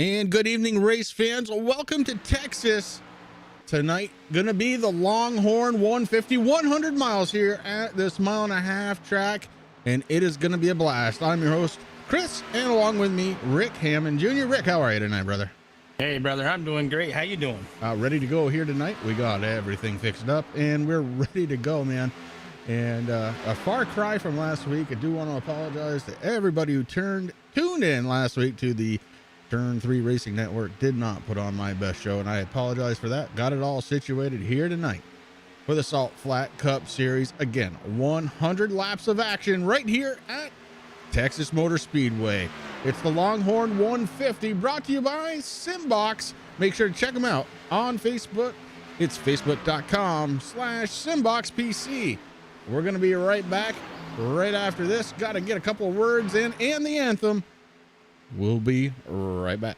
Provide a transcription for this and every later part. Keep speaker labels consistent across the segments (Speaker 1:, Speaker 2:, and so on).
Speaker 1: And good evening, race fans. Welcome to Texas. Tonight, gonna be the Longhorn 150, 100 miles here at this 1.5-mile track, and it is gonna be a blast. I'm your host, Chris, and along with me, Rick Hammond Jr. Rick, how are you tonight, brother?
Speaker 2: Hey, brother, I'm doing great. How you doing?
Speaker 1: Ready to go here tonight. We got everything fixed up, and we're ready to go, man. And a far cry from last week. I do want to apologize to everybody who tuned in last week to the Turn 3 Racing Network. Did not put on my best show, and I apologize for that. Got it all situated here tonight for the Salt Flat Cup Series. Again, 100 laps of action right here at Texas Motor Speedway. It's the Longhorn 150, brought to you by SimBox. Make sure to check them out on Facebook. It's facebook.com/SimBoxPC. We're going to be right back right after this. Got to get a couple of words in and the anthem. We'll be right back.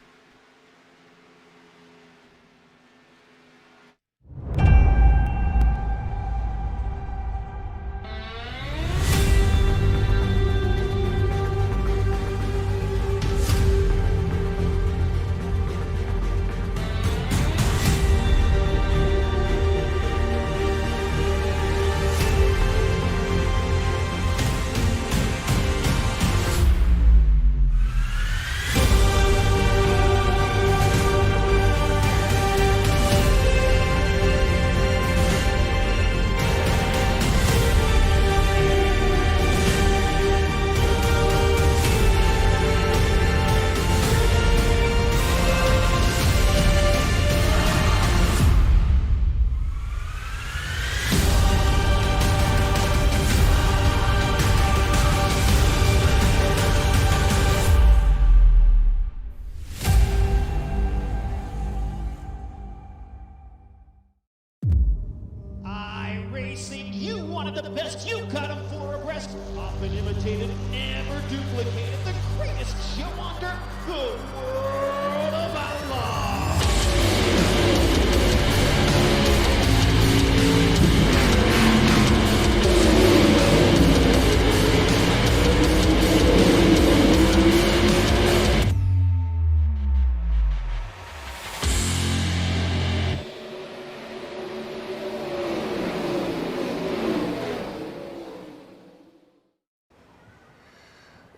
Speaker 3: You wanted the best, you got them four abreast. Often imitated, never duplicated. The greatest show under the world of outlaw.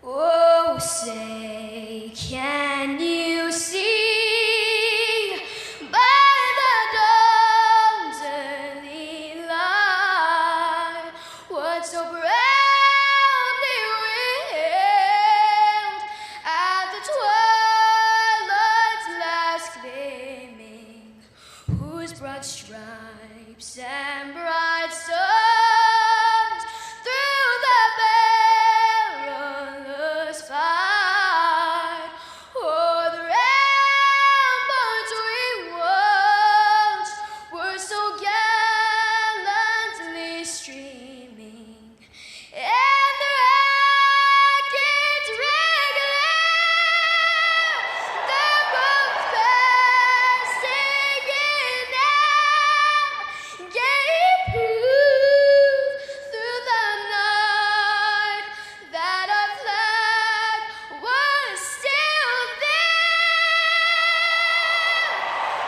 Speaker 4: Oh, say, can you see by the dawn's early light what so proudly wailed at the twilight's last gleaming, whose broad stripes and bright stars through the perilous fight o'er the ramparts we watched were so gallantly streaming, and the rackets regular, the boats passing in and gave proof through the night that our flag was still there.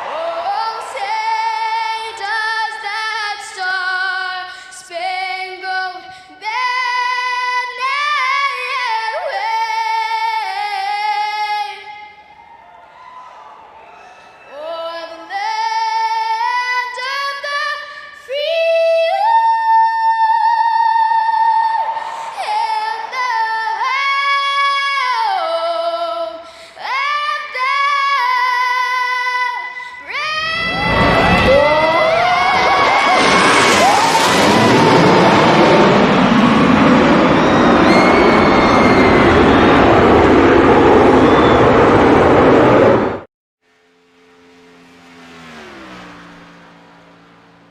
Speaker 4: Oh, say does that star-spangled banner yet wave o'er the land of the free and the home and the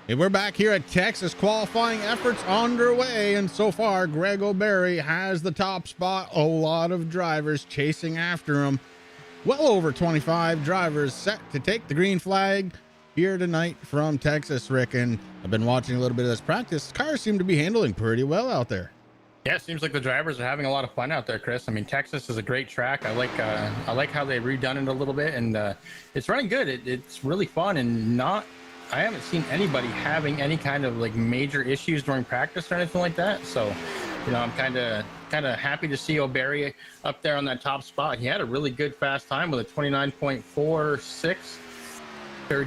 Speaker 1: And we're back here at Texas. Qualifying efforts underway, and so far Greg O'Berry has the top spot. A lot of drivers chasing after him. Well over 25 drivers set to take the green flag here tonight from Texas, Rick. And I've been watching a little bit of this practice. Cars seem to be handling pretty well out there.
Speaker 2: Yeah, it seems like the drivers are having a lot of fun out there, Chris. I mean, Texas is a great track. I like how they redone it a little bit, and it's running good. It's really fun, and I haven't seen anybody having any kind of like major issues during practice or anything like that. So, I'm kind of happy to see O'Barry up there on that top spot. He had a really good fast time with a 29.46.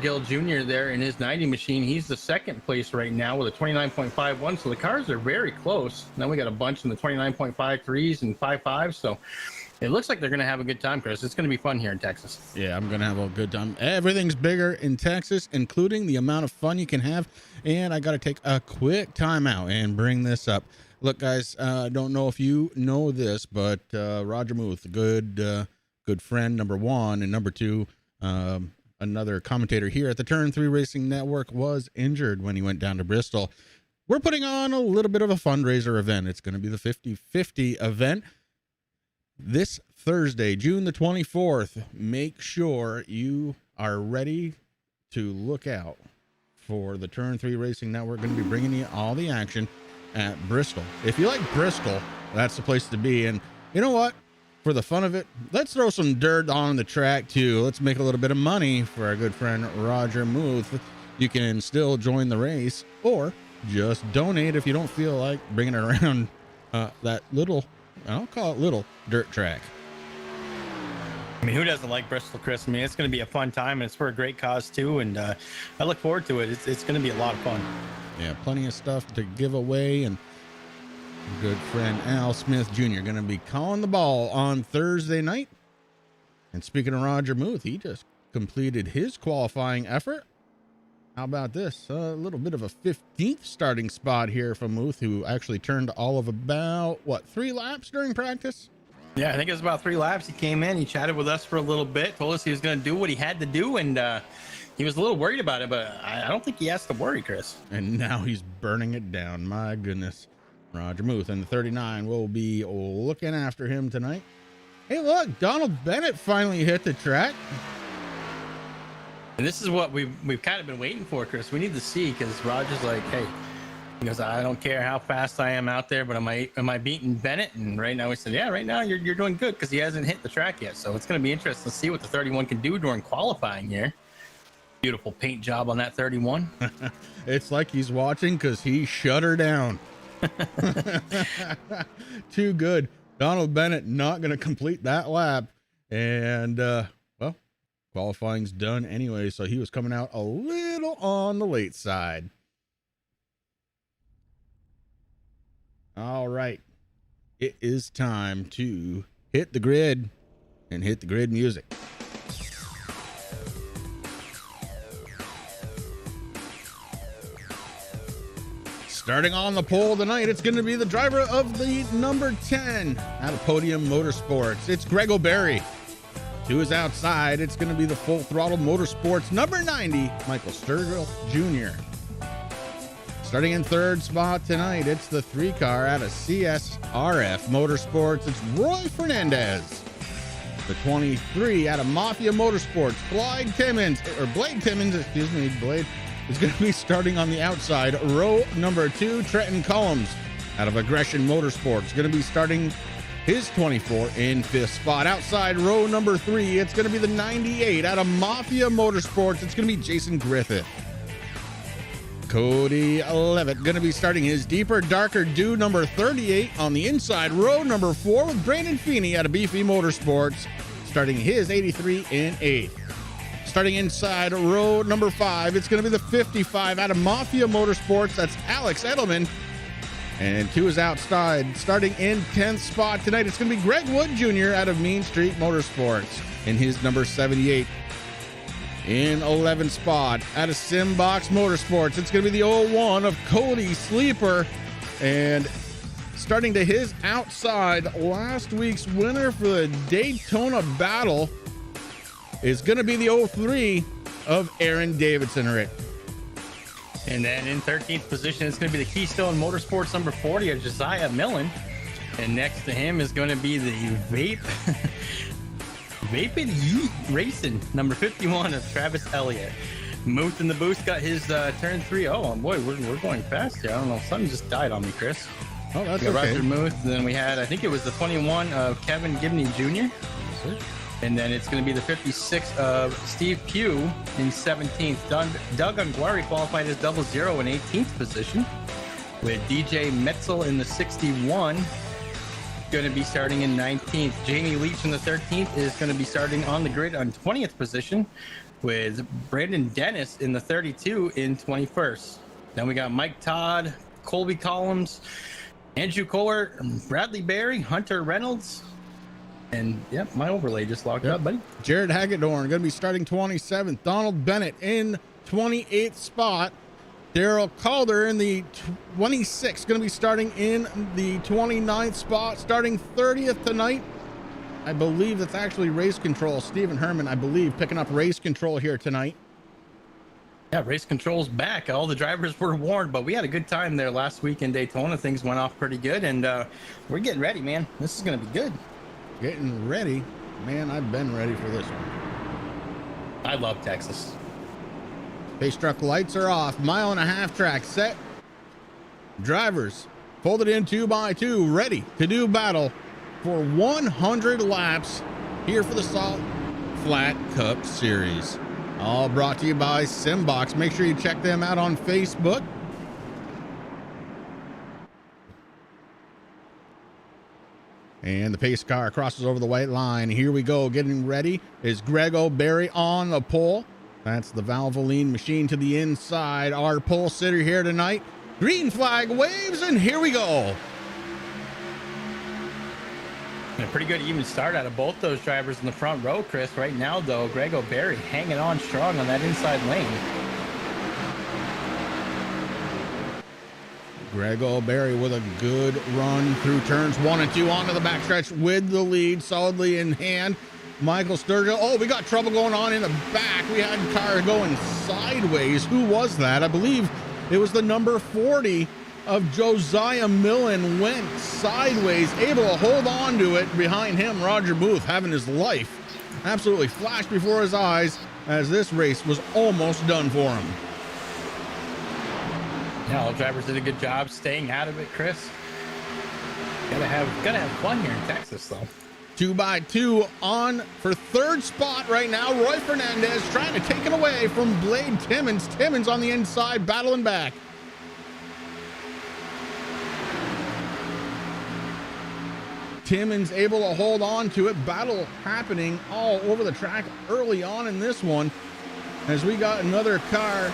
Speaker 2: Gill Jr. there in his 90 machine. He's the second place right now with a 29.51. So the cars are very close. Now we got a bunch in the 29.53s and 55s. So it looks like they're going to have a good time, Chris. It's going to be fun here in Texas.
Speaker 1: Yeah, I'm going to have a good time. Everything's bigger in Texas, including the amount of fun you can have. And I got to take a quick time out and bring this up. Look, guys, I don't know if you know this, but Roger Muth, good friend, number one, and number two, another commentator here at the Turn 3 Racing Network, was injured when he went down to Bristol. We're putting on a little bit of a fundraiser event. It's going to be the 50-50 event this Thursday, June the 24th. Make sure you are ready to look out for the Turn 3 Racing Network. Going to be bringing you all the action at Bristol. If you like Bristol, that's the place to be. And you know what? For the fun of it, let's throw some dirt on the track too. Let's make a little bit of money for our good friend Roger Muth. You can still join the race or just donate if you don't feel like bringing it around that little, I'll call it little, dirt track.
Speaker 2: I mean, who doesn't like Bristol, Chris? I mean, it's going to be a fun time, and it's for a great cause too. And I look forward to it. It's going to be a lot of fun.
Speaker 1: Yeah, plenty of stuff to give away, and good friend Al Smith Jr. going to be calling the ball on Thursday night. And speaking of Roger Muth, he just completed his qualifying effort. How about this? A little bit of a 15th starting spot here from Muth, who actually turned all of about, 3 laps during practice?
Speaker 2: Yeah, I think it was about 3 laps. He came in, he chatted with us for a little bit, told us he was going to do what he had to do, and he was a little worried about it, but I don't think he has to worry, Chris.
Speaker 1: And now he's burning it down. My goodness. Roger Muth and the 39 will be looking after him tonight. Hey, look, Donald Bennett finally hit the track.
Speaker 2: And this is what we've kind of been waiting for, Chris. We need to see, because Roger's like, hey, he goes, I don't care how fast I am out there, but am I beating Bennett? And right now we said, yeah, right now you're doing good, because he hasn't hit the track yet. So it's going to be interesting to see what the 31 can do during qualifying here. Beautiful paint job on that 31.
Speaker 1: It's like he's watching because he shut her down. Too good. Donald Bennett not going to complete that lap. And, qualifying's done anyway. So he was coming out a little on the late side. All right. It is time to hit the grid and hit the grid music. Starting on the pole tonight, it's going to be the driver of the number 10 out of Podium Motorsports. It's Greg O'Barry. To his outside, it's going to be the Full Throttle Motorsports number 90, Michael Sturgill Jr. Starting in third spot tonight, it's the 3-car out of CSRF Motorsports. It's Roy Fernandez. The 23 out of Mafia Motorsports, Blade Timmons, Blade is going to be starting on the outside. Row number 2, Trenton Collins out of Aggression Motorsports, going to be starting his 24 in 5th spot. Outside row number 3, it's going to be the 98 out of Mafia Motorsports. It's going to be Jason Griffith. Cody Levitt going to be starting his Deeper Darker Do number 38 on the inside row number 4 with Brandon Feeney out of Beefy Motorsports, starting his 83 in 8th. Starting inside row number 5, it's going to be the 55 out of Mafia Motorsports. That's Alex Edelman. And to his outside, starting in 10th spot tonight, it's going to be Greg Wood Jr. out of Mean Street Motorsports in his number 78. In 11th spot, out of SimBox Motorsports, it's going to be the 01 of Cody Sleeper. And starting to his outside, last week's winner for the Daytona Battle is going to be the 03 of Aaron Davidson, Rick.
Speaker 2: And then in 13th position, it's going to be the Keystone Motorsports number 40 of Josiah Millen. And next to him is going to be the Vapid Yeet Racing number 51 of Travis Elliott. Muth in the booth got his turn 3. Oh boy, we're going fast here. I don't know. Something just died on me, Chris.
Speaker 1: Oh, that's
Speaker 2: We got
Speaker 1: okay.
Speaker 2: Roger Muth, and then we had, I think it was the 21 of Kevin Gibney Jr. And then it's going to be the 56 of Steve Pugh in 17th. Doug Unguari qualified as 00 in 18th position, with DJ Metzel in the 61 going to be starting in 19th. Jamie Leach in the 13th is going to be starting on the grid on 20th position, with Brandon Dennis in the 32 in 21st. Then we got Mike Todd, Colby Collins, Andrew Kohler, Bradley Berry, Hunter Reynolds, and yep, my overlay just locked up, buddy.
Speaker 1: Jared Hagedorn going to be starting 27th. Donald Bennett in 28th spot. Daryl Calder in the 26th, going to be starting in the 29th spot, starting 30th tonight. I believe that's actually race control. Stephen Herman, I believe, picking up race control here tonight.
Speaker 2: Yeah, race control's back. All the drivers were warned, but we had a good time there last week in Daytona. Things went off pretty good, and we're getting ready, man. This is going to be good.
Speaker 1: Getting ready. Man, I've been ready for this one.
Speaker 2: I love Texas.
Speaker 1: Pace truck lights are off. 1.5-mile track set. Drivers folded in 2x2, ready to do battle for 100 laps here for the Salt Flat Cup Series. All brought to you by SimBox. Make sure you check them out on Facebook. And the pace car crosses over the white line. Here we go. Getting ready is Grego Berry on the pole. That's the Valvoline machine to the inside. Our pole sitter here tonight. Green flag waves, and here we go.
Speaker 2: And a pretty good even start out of both those drivers in the front row, Chris. Right now, though, Grego Berry hanging on strong on that inside lane.
Speaker 1: Grego Berry with a good run through turns 1 and 2 onto the backstretch with the lead solidly in hand. Michael Sturgill. Oh, we got trouble going on in the back. We had cars going sideways. Who was that? I believe it was the number 40 of Josiah Millen, went sideways, able to hold on to it. Behind him, Roger Booth having his life absolutely flashed before his eyes as this race was almost done for him.
Speaker 2: Yeah, all drivers did a good job staying out of it, Chris. Gotta have fun here in Texas, though.
Speaker 1: 2x2 on for third spot right now. Roy Fernandez trying to take it away from Blade Timmons. Timmons on the inside, battling back. Timmons able to hold on to it. Battle happening all over the track early on in this one, as we got another car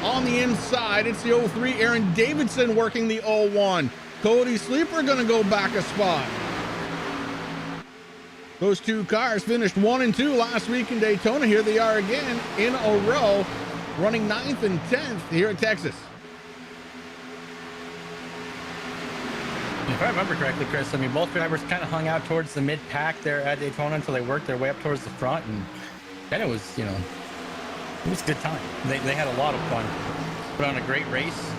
Speaker 1: on the inside. It's the 03, Aaron Davidson working the 01. Cody Sleeper gonna go back a spot. Those two cars finished 1 and 2 last week in Daytona. Here they are again in a row, running 9th and 10th here at Texas.
Speaker 2: If I remember correctly, Chris, I mean, both drivers kind of hung out towards the mid-pack there at Daytona until they worked their way up towards the front, and then it was, you know, it was a good time. They had a lot of fun. Put on a great race.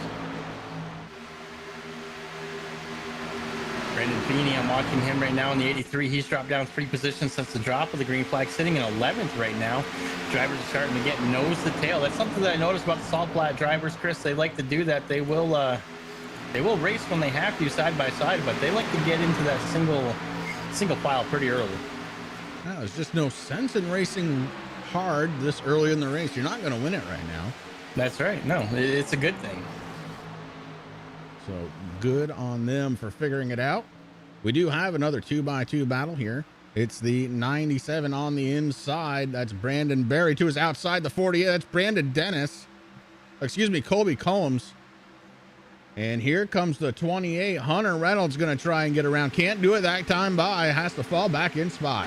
Speaker 2: Brandon Feeney, I'm watching him right now in the 83. He's dropped down 3 positions since the drop of the green flag, sitting in 11th right now. Drivers are starting to get nose to tail. That's something that I noticed about the Salt Flat drivers, Chris. They like to do that. They will race when they have to side by side, but they like to get into that single file pretty early.
Speaker 1: No, there's just no sense in racing hard this early in the race. You're not going to win it right now.
Speaker 2: That's right. No, it's a good thing.
Speaker 1: So good on them for figuring it out. We do have another 2x2 battle here. It's the 97 on the inside. That's Brandon Berry to his outside. The 48. That's Brandon Dennis. Excuse me, Colby Combs. And here comes the 28. Hunter Reynolds going to try and get around. Can't do it that time by. Has to fall back in spot.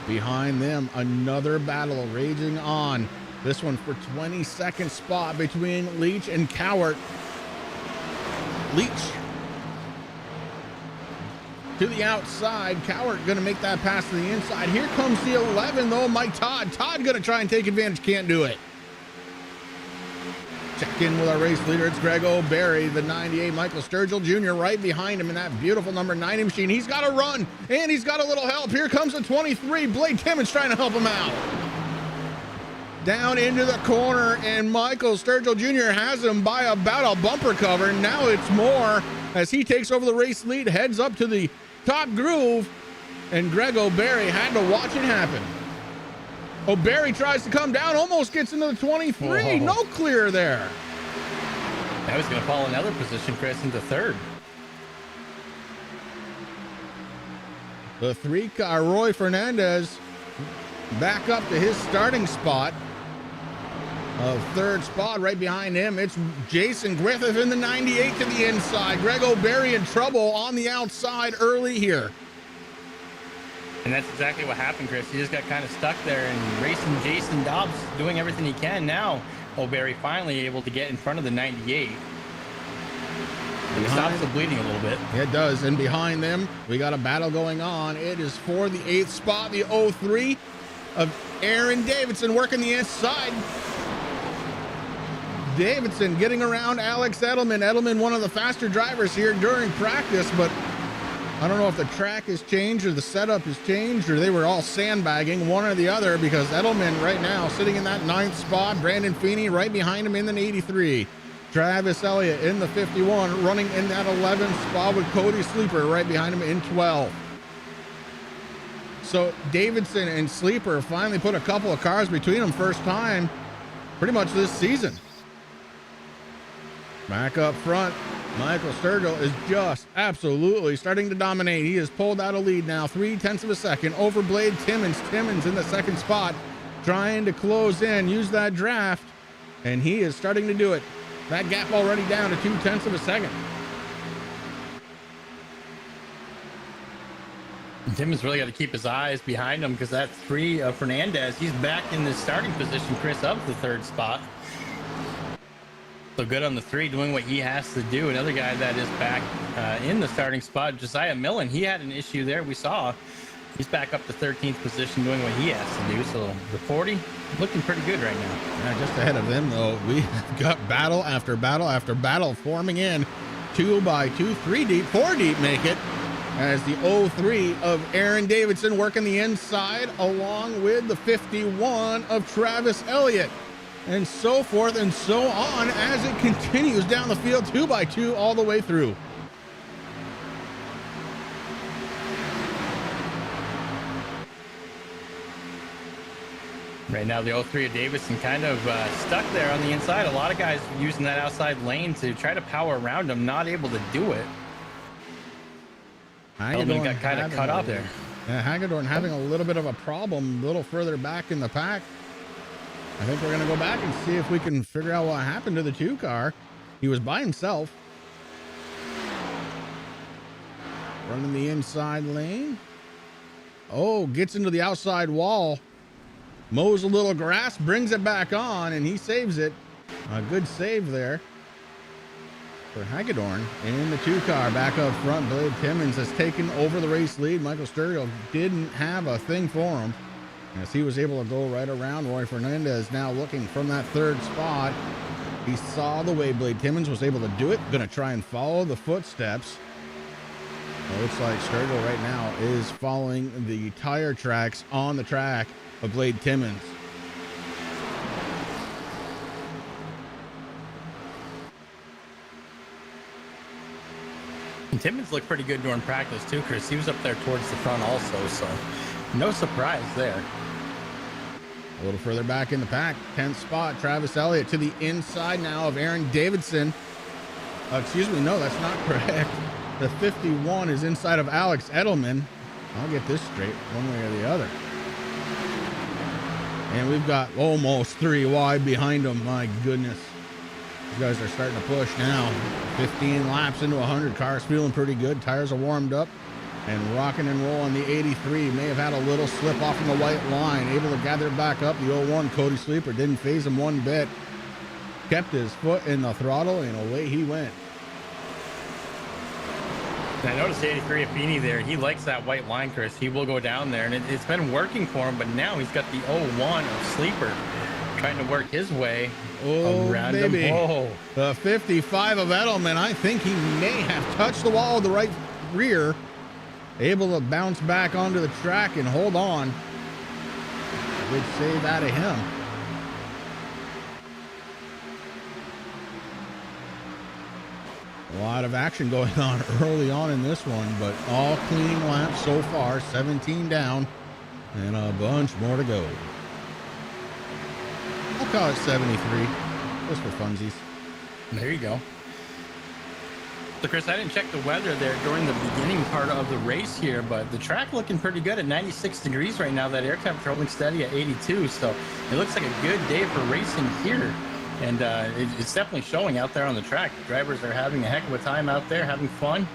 Speaker 1: Behind them, another battle raging on. This one for 22nd spot between Leach and Cowart. Leach to the outside. Cowart going to make that pass to the inside. Here comes the 11, though. Mike Todd. Todd going to try and take advantage. Can't do it. Check in with our race leader. It's Grego Berry, the 98. Michael Sturgill Jr. right behind him in that beautiful number 90 machine. He's got to run, and he's got a little help. Here comes the 23. Blade Timmons trying to help him out. down into the corner, and Michael Sturgill Jr. has him by about a bumper cover. Now it's more as he takes over the race lead, heads up to the top groove, and Greg O'Berry had to watch it happen. O'Berry tries to come down, almost gets into the 23.
Speaker 2: Whoa.
Speaker 1: No clear there.
Speaker 2: That was going to fall another position, Chris, into third.
Speaker 1: The 3-car Roy Fernandez back up to his starting spot of third spot. Right behind him, it's Jason Griffith in the 98 to the inside. Greg O'Berry in trouble on the outside early here.
Speaker 2: And that's exactly what happened, Chris. He just got kind of stuck there and racing Jason Dobbs, doing everything he can. Now O'Berry finally able to get in front of the 98. It stops the bleeding a little bit.
Speaker 1: It does. And behind them, we got a battle going on. It is for the 8th spot, the 03 of Aaron Davidson working the inside. Davidson getting around Alex Edelman. Edelman, one of the faster drivers here during practice, but I don't know if the track has changed or the setup has changed or they were all sandbagging, one or the other, because Edelman right now sitting in that 9th spot. Brandon Feeney right behind him in the 83. Travis Elliott in the 51, running in that 11th spot with Cody Sleeper right behind him in 12. So Davidson and Sleeper finally put a couple of cars between them, first time pretty much this season. Back up front, Michael Sturgill is just absolutely starting to dominate. He has pulled out a lead now, 0.3 of a second over Blade Timmons. Timmons in the 2nd spot, trying to close in, use that draft, and he is starting to do it. That gap already down to 0.2 of a second.
Speaker 2: Timmons really got to keep his eyes behind him because that 3 of Fernandez, he's back in the starting position, Chris, of the 3rd spot. So good on the 3, doing what he has to do. Another guy that is back in the starting spot, Josiah Millen. He had an issue there. We saw he's back up to 13th position, doing what he has to do. So the 40 looking pretty good right now.
Speaker 1: Yeah, just ahead of them, though, we have got battle after battle after battle forming in. 2 by 2, 3 deep, 4 deep make it, as the 03 of Aaron Davidson working the inside along with the 51 of Travis Elliott, and so forth and so on as it continues down the field, 2 by 2 all the way through.
Speaker 2: Right now, the 03 of Davidson kind of stuck there on the inside. A lot of guys using that outside lane to try to power around him, not able to do it. Edelman got kind of cut off there.
Speaker 1: Yeah, Hagedorn having a little bit of a problem a little further back in the pack. I think we're going to go back and see if we can figure out what happened to the 2 car. He was by himself. Running the inside lane. Oh, gets into the outside wall. Mows a little grass, brings it back on, and he saves it. A good save there for Hagedorn. In the 2 car back up front, Blade Timmons has taken over the race lead. Michael Sturgill didn't have a thing for him, as he was able to go right around. Roy Fernandez now looking from that 3rd spot. He saw the way Blade Timmons was able to do it. Going to try and follow the footsteps. It looks like Sturgill right now is following the tire tracks on the track of Blade Timmons.
Speaker 2: And Timmons looked pretty good during practice too, Chris. He was up there towards the front also, so no surprise there.
Speaker 1: A little further back in the pack, 10th spot, Travis Elliott to the inside now of Aaron Davidson. Excuse me, no, that's not correct. The 51 is inside of Alex Edelman. I'll get this straight one way or the other. And we've got almost 3 wide behind them. My goodness. These guys are starting to push now. 15 laps into 100. Cars feeling pretty good. Tires are warmed up and rocking and rolling. The 83 may have had a little slip off in the white line. Able to gather it back up. The 01 Cody Sleeper didn't phase him one bit. Kept his foot in the throttle and away he went.
Speaker 2: And I noticed 83 of Feeney there. He likes that white line, Chris. He will go down there, and it's been working for him, but now he's got the 01 of Sleeper trying to work his way around
Speaker 1: baby.
Speaker 2: him. Whoa.
Speaker 1: The 55 of Edelman, I think he may have touched the wall of the right rear. Able to bounce back onto the track and hold on. Good save out of him. A lot of action going on early on in this one, but all clean laps so far, 17 down and a bunch more to go. I'll call it 73, just for funsies.
Speaker 2: There you go. So Chris, I didn't check the weather there during the beginning part of the race here, but the track looking pretty good at 96 degrees right now. That air temperature holding steady at 82, so it looks like a good day for racing here. And it's definitely showing out there on the track. The drivers are having a heck of a time out there, having fun.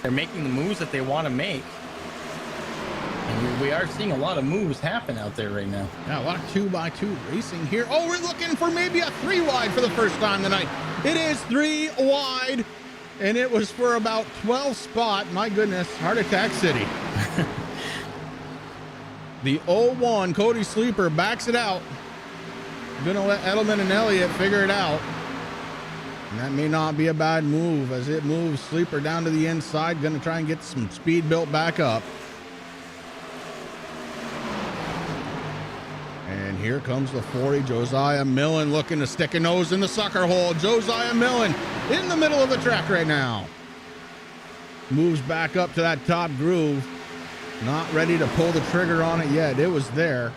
Speaker 2: They're making the moves that they want to make. And we are seeing a lot of moves happen out there right now.
Speaker 1: Yeah, a lot of 2x2 racing here. Oh, we're looking for maybe a 3 wide for the first time tonight. It is 3 wide. And it was for about 12 spot. My goodness, heart attack city. The 0-1 Cody Sleeper backs it out. Gonna let Edelman and Elliott figure it out. And that may not be a bad move as it moves Sleeper down to the inside. Gonna try and get some speed built back up. And here comes the 40, Josiah Millen looking to stick a nose in the sucker hole. Josiah Millen in the middle of the track right now. Moves back up to that top groove. Not ready to pull the trigger on it yet. It was there,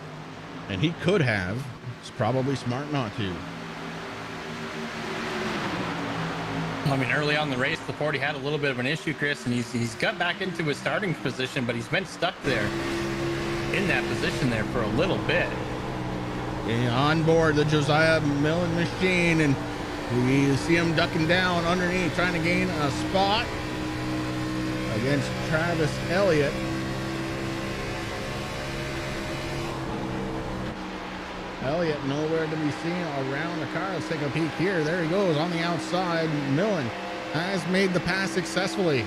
Speaker 1: and he could have. It's probably smart not to.
Speaker 2: I mean, early on in the race, the 40 had a little bit of an issue, Chris, and he's got back into his starting position, but he's been stuck there in that position there for a little bit.
Speaker 1: On board the Josiah Millen machine, and we see him ducking down underneath, trying to gain a spot against Travis Elliott. Elliott nowhere to be seen around the car. Let's take a peek here. There he goes on the outside. Millen has made the pass successfully.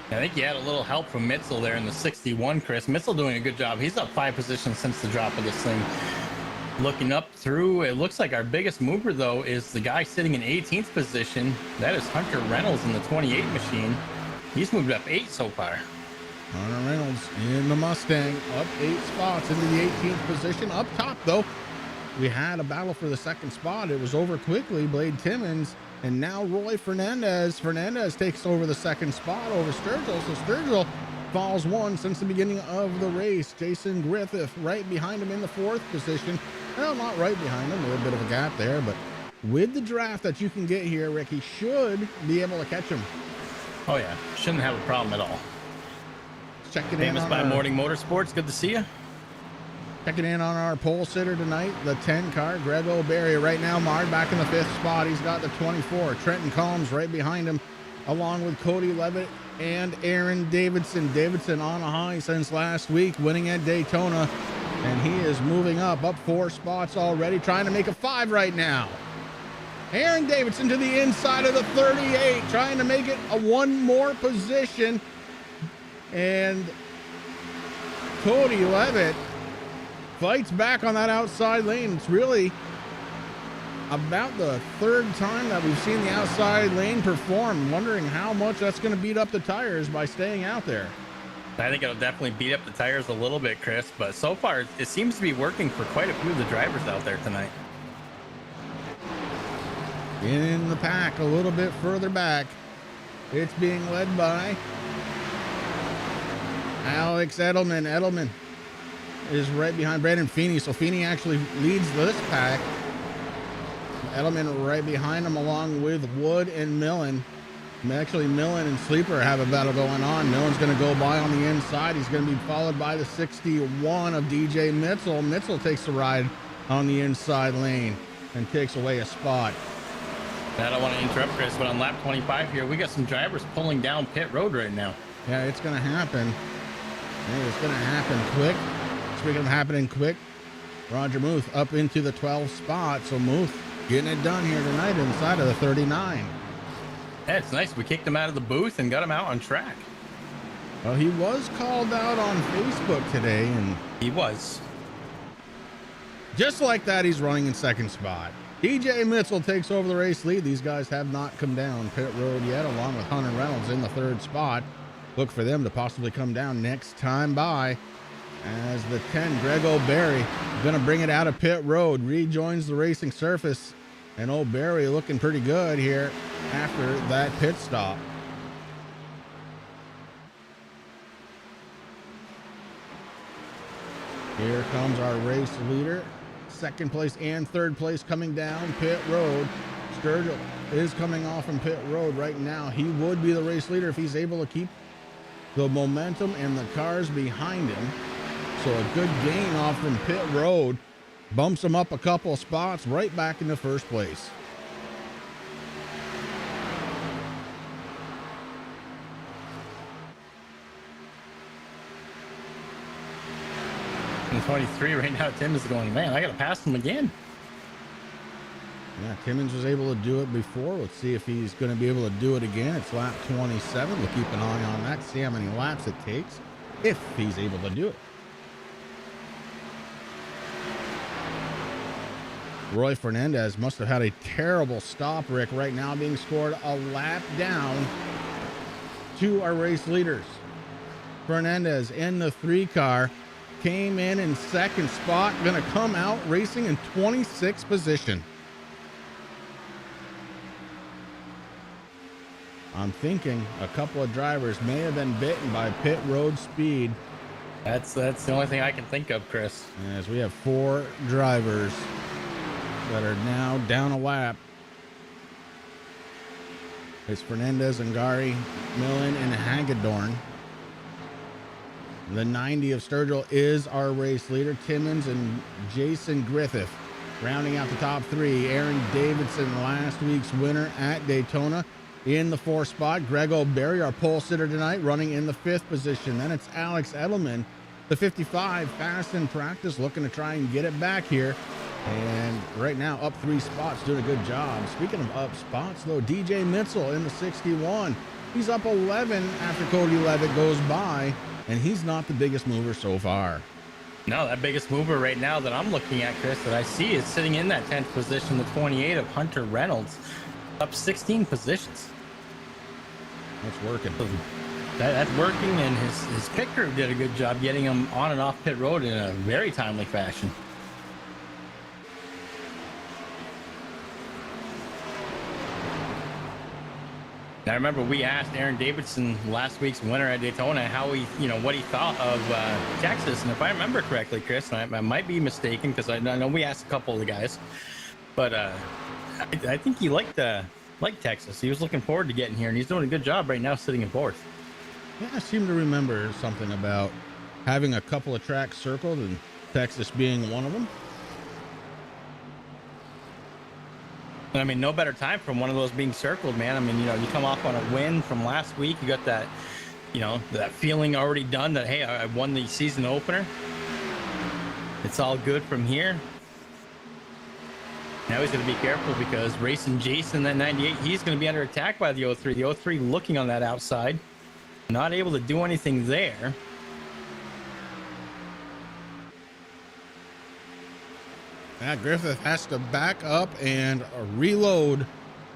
Speaker 2: I think he had a little help from Mitzel there in the 61, Chris. Mitzel doing a good job. He's up 5 positions since the drop of this thing. Looking up through, it looks like our biggest mover, though, is the guy sitting in 18th position. That is Hunter Reynolds in the 28 machine. He's moved up 8 so far.
Speaker 1: Hunter Reynolds in the Mustang, up 8 spots into the 18th position. Up top, though, we had a battle for the second spot. It was over quickly. Blade Timmons. And now Roy Fernandez. Fernandez takes over the second spot over Sturgill. So Sturgill falls 1 since the beginning of the race. Jason Griffith right behind him in the 4th position. Well, not right behind him. A little bit of a gap there. But with the draft that you can get here, Rick, he should be able to catch him.
Speaker 2: Oh, yeah. Shouldn't have a problem at all.
Speaker 1: Checking
Speaker 2: Famous
Speaker 1: in
Speaker 2: by
Speaker 1: on
Speaker 2: Morning Motorsports. Good to see you.
Speaker 1: Checking in on our pole sitter tonight, the 10 car, Greg O'Berry. Right now, marred back in the 5th spot. He's got the 24. Trenton Combs right behind him, along with Cody Levitt and Aaron Davidson. Davidson on a high since last week, winning at Daytona. And he is moving up 4 spots already, trying to make a 5 right now. Aaron Davidson to the inside of the 38, trying to make it a 1 more position. And Cody Levitt fights back on that outside lane. It's really about the 3rd time that we've seen the outside lane perform. Wondering how much that's going to beat up the tires by staying out there.
Speaker 2: I think it'll definitely beat up the tires a little bit, Chris, but so far it seems to be working for quite a few of the drivers out there tonight.
Speaker 1: In the pack, a little bit further back, it's being led by Alex Edelman. Edelman is right behind Brandon Feeney. So Feeney actually leads this pack. Edelman right behind him along with Wood and Millen. Actually, Millen and Sleeper have a battle going on. Millen's going to go by on the inside. He's going to be followed by the 61 of DJ Mitzel. Mitzel takes the ride on the inside lane and takes away a spot.
Speaker 2: I don't want to interrupt, Chris, but on lap 25 here, we got some drivers pulling down pit road right now.
Speaker 1: Yeah, it's going to happen. Hey, it's going to happen quick. Speaking of happening quick, Roger Muth up into the 12th spot. So Muth getting it done here tonight inside of the 39.
Speaker 2: Yeah, it's nice. We kicked him out of the booth and got him out on track.
Speaker 1: Well, he was called out on Facebook today, and
Speaker 2: He was.
Speaker 1: just like that, he's running in 2nd spot. DJ Mitzel takes over the race lead. These guys have not come down pit road yet, along with Hunter Reynolds in the 3rd spot. Look for them to possibly come down next time by. As the 10, Greg O'Berry, going to bring it out of pit road, rejoins the racing surface And old Barry looking pretty good here after that pit stop. Here comes our race leader. Second place and third place coming down pit road. Sturgill is coming off from pit road right now. He would be the race leader if he's able to keep the momentum and the cars behind him. So a good gain off from pit road bumps him up a couple spots right back into first place.
Speaker 2: In 23 right now, Tim is going, man, I got to pass him again.
Speaker 1: Yeah, Timmons was able to do it before. Let's see if he's going to be able to do it again. It's lap 27. We'll keep an eye on that, see how many laps it takes, if he's able to do it. Roy Fernandez must have had a terrible stop, Rick, right now being scored a lap down to our race leaders. Fernandez in the 3 car came in second spot, going to come out racing in 26th position. I'm thinking a couple of drivers may have been bitten by pit road speed.
Speaker 2: That's the only thing I can think of, Chris.
Speaker 1: As we have 4 drivers that are now down a lap. It's Fernandez, Angari, Millen, and Hagedorn. The 90 of Sturgill is our race leader. Timmons and Jason Griffith rounding out the top 3. Aaron Davidson, last week's winner at Daytona, in the 4th spot. Greg O'Berry, our pole sitter tonight, running in the 5th position. Then it's Alex Edelman, the 55, fast in practice, looking to try and get it back here. And right now, up 3 spots, doing a good job. Speaking of up spots, though, DJ Mitchell in the 61. He's up 11 after Cody Levitt goes by, and he's not the biggest mover so far.
Speaker 2: No, that biggest mover right now that I'm looking at, Chris, that I see is sitting in that 10th position, the 28 of Hunter Reynolds, up 16 positions.
Speaker 1: That's working.
Speaker 2: That's working, and his pit crew did a good job getting him on and off pit road in a very timely fashion. Now, I remember we asked Aaron Davidson, last week's winner at Daytona, how he, what he thought of Texas. And if I remember correctly, Chris, and I might be mistaken because I know we asked a couple of the guys, but I think he liked Texas. He was looking forward to getting here, and he's doing a good job right now sitting in 4th.
Speaker 1: Yeah, I seem to remember something about having a couple of tracks circled and Texas being one of them.
Speaker 2: I mean, no better time from one of those being circled, man. I mean, you come off on a win from last week. You got that, that feeling already done that, hey, I won the season opener. It's all good from here. Now he's going to be careful because racing Jason, that 98, he's going to be under attack by the 03. The 03 looking on that outside, not able to do anything there.
Speaker 1: Matt Griffith has to back up and reload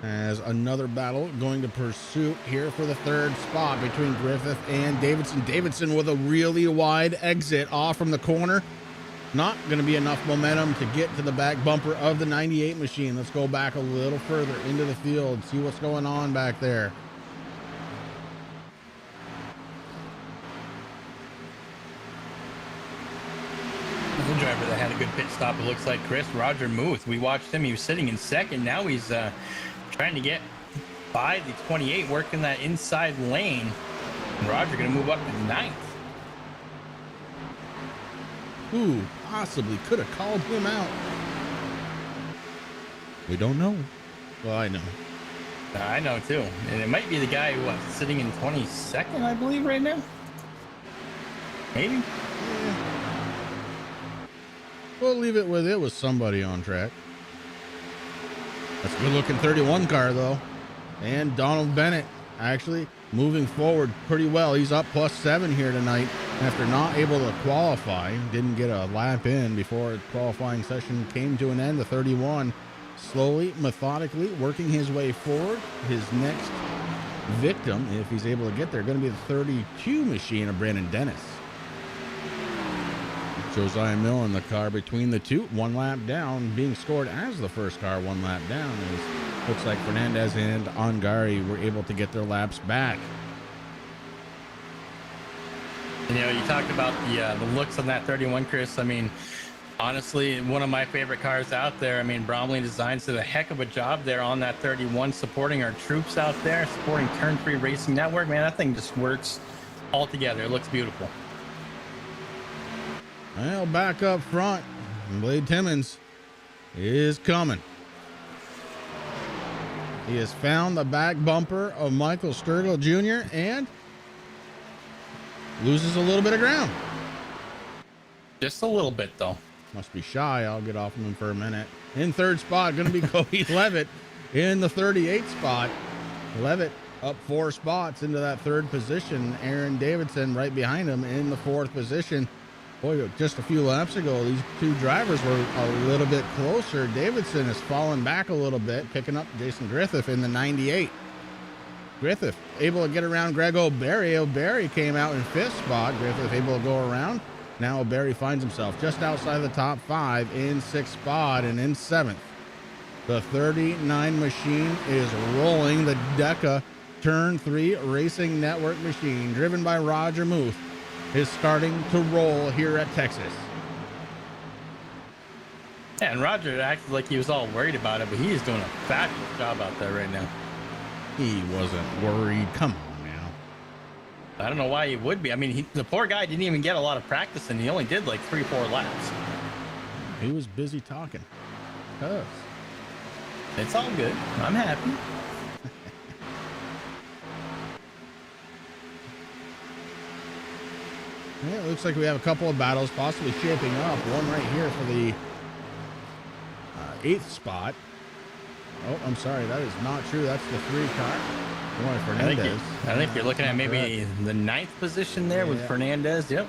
Speaker 1: as another battle going to pursue here for the 3rd spot between Griffith and Davidson. Davidson with a really wide exit off from the corner. Not going to be enough momentum to get to the back bumper of the 98 machine. Let's go back a little further into the field, see what's going on back there.
Speaker 2: The driver that had a good pit stop, it looks like, Chris, Roger Muth. We watched him. He was sitting in 2nd. Now he's trying to get by the 28, working that inside lane. And Roger going to move up to 9th.
Speaker 1: Who possibly could have called him out? We don't know. Well, I know.
Speaker 2: I know, too. And it might be the guy who was sitting in 22nd, I believe, right now. Maybe.
Speaker 1: Yeah. We'll leave it with it was somebody on track. That's a good looking 31 car though. And Donald Bennett actually moving forward pretty well. He's up +7 here tonight after not able to qualify. Didn't get a lap in before the qualifying session came to an end. The 31 slowly, methodically working his way forward. His next victim, if he's able to get there, going to be the 32 machine of Brandon Dennis. Josiah Mill in the car between the two, 1 lap down, being scored as the first car 1 lap down. As looks like Fernandez and Ongari were able to get their laps back.
Speaker 2: You know, you talked about the looks on that 31, Chris. I mean, honestly, one of my favorite cars out there. I mean, Bromley Designs did a heck of a job there on that 31, supporting our troops out there, supporting Turn 3 Racing Network. Man, that thing just works all together. It looks beautiful.
Speaker 1: Well, back up front, Blade Timmons is coming. He has found the back bumper of Michael Sturgill Jr. and loses a little bit of ground.
Speaker 2: Just a little bit, though.
Speaker 1: Must be shy. I'll get off of him for a minute. In third spot, going to be Cody Levitt in the 38 spot. Levitt up 4 spots into that third position. Aaron Davidson right behind him in the 4th position. Boy, just a few laps ago, these two drivers were a little bit closer. Davidson has fallen back a little bit, picking up Jason Griffith in the 98. Griffith able to get around Greg O'Berry. O'Berry came out in 5th spot. Griffith able to go around. Now O'Berry finds himself just outside the top 5 in 6th spot and in 7th. The 39 machine is rolling. The DECA Turn 3 Racing Network machine, driven by Roger Muth, is starting to roll here at Texas.
Speaker 2: Yeah, and Roger acted like he was all worried about it, but he is doing a fabulous job out there right now.
Speaker 1: He wasn't worried. Come on now.
Speaker 2: I don't know why he would be. I mean, the poor guy didn't even get a lot of practice, and he only did like 3-4 laps.
Speaker 1: He was busy talking. Tough.
Speaker 2: It's all good. I'm happy.
Speaker 1: Yeah, it looks like we have a couple of battles possibly shaping up. One right here for the 8th spot. Oh, I'm sorry. That is not true. That's the 3 car. Boy, Fernandez.
Speaker 2: I think you're looking at maybe the 9th position there with Fernandez. Yep.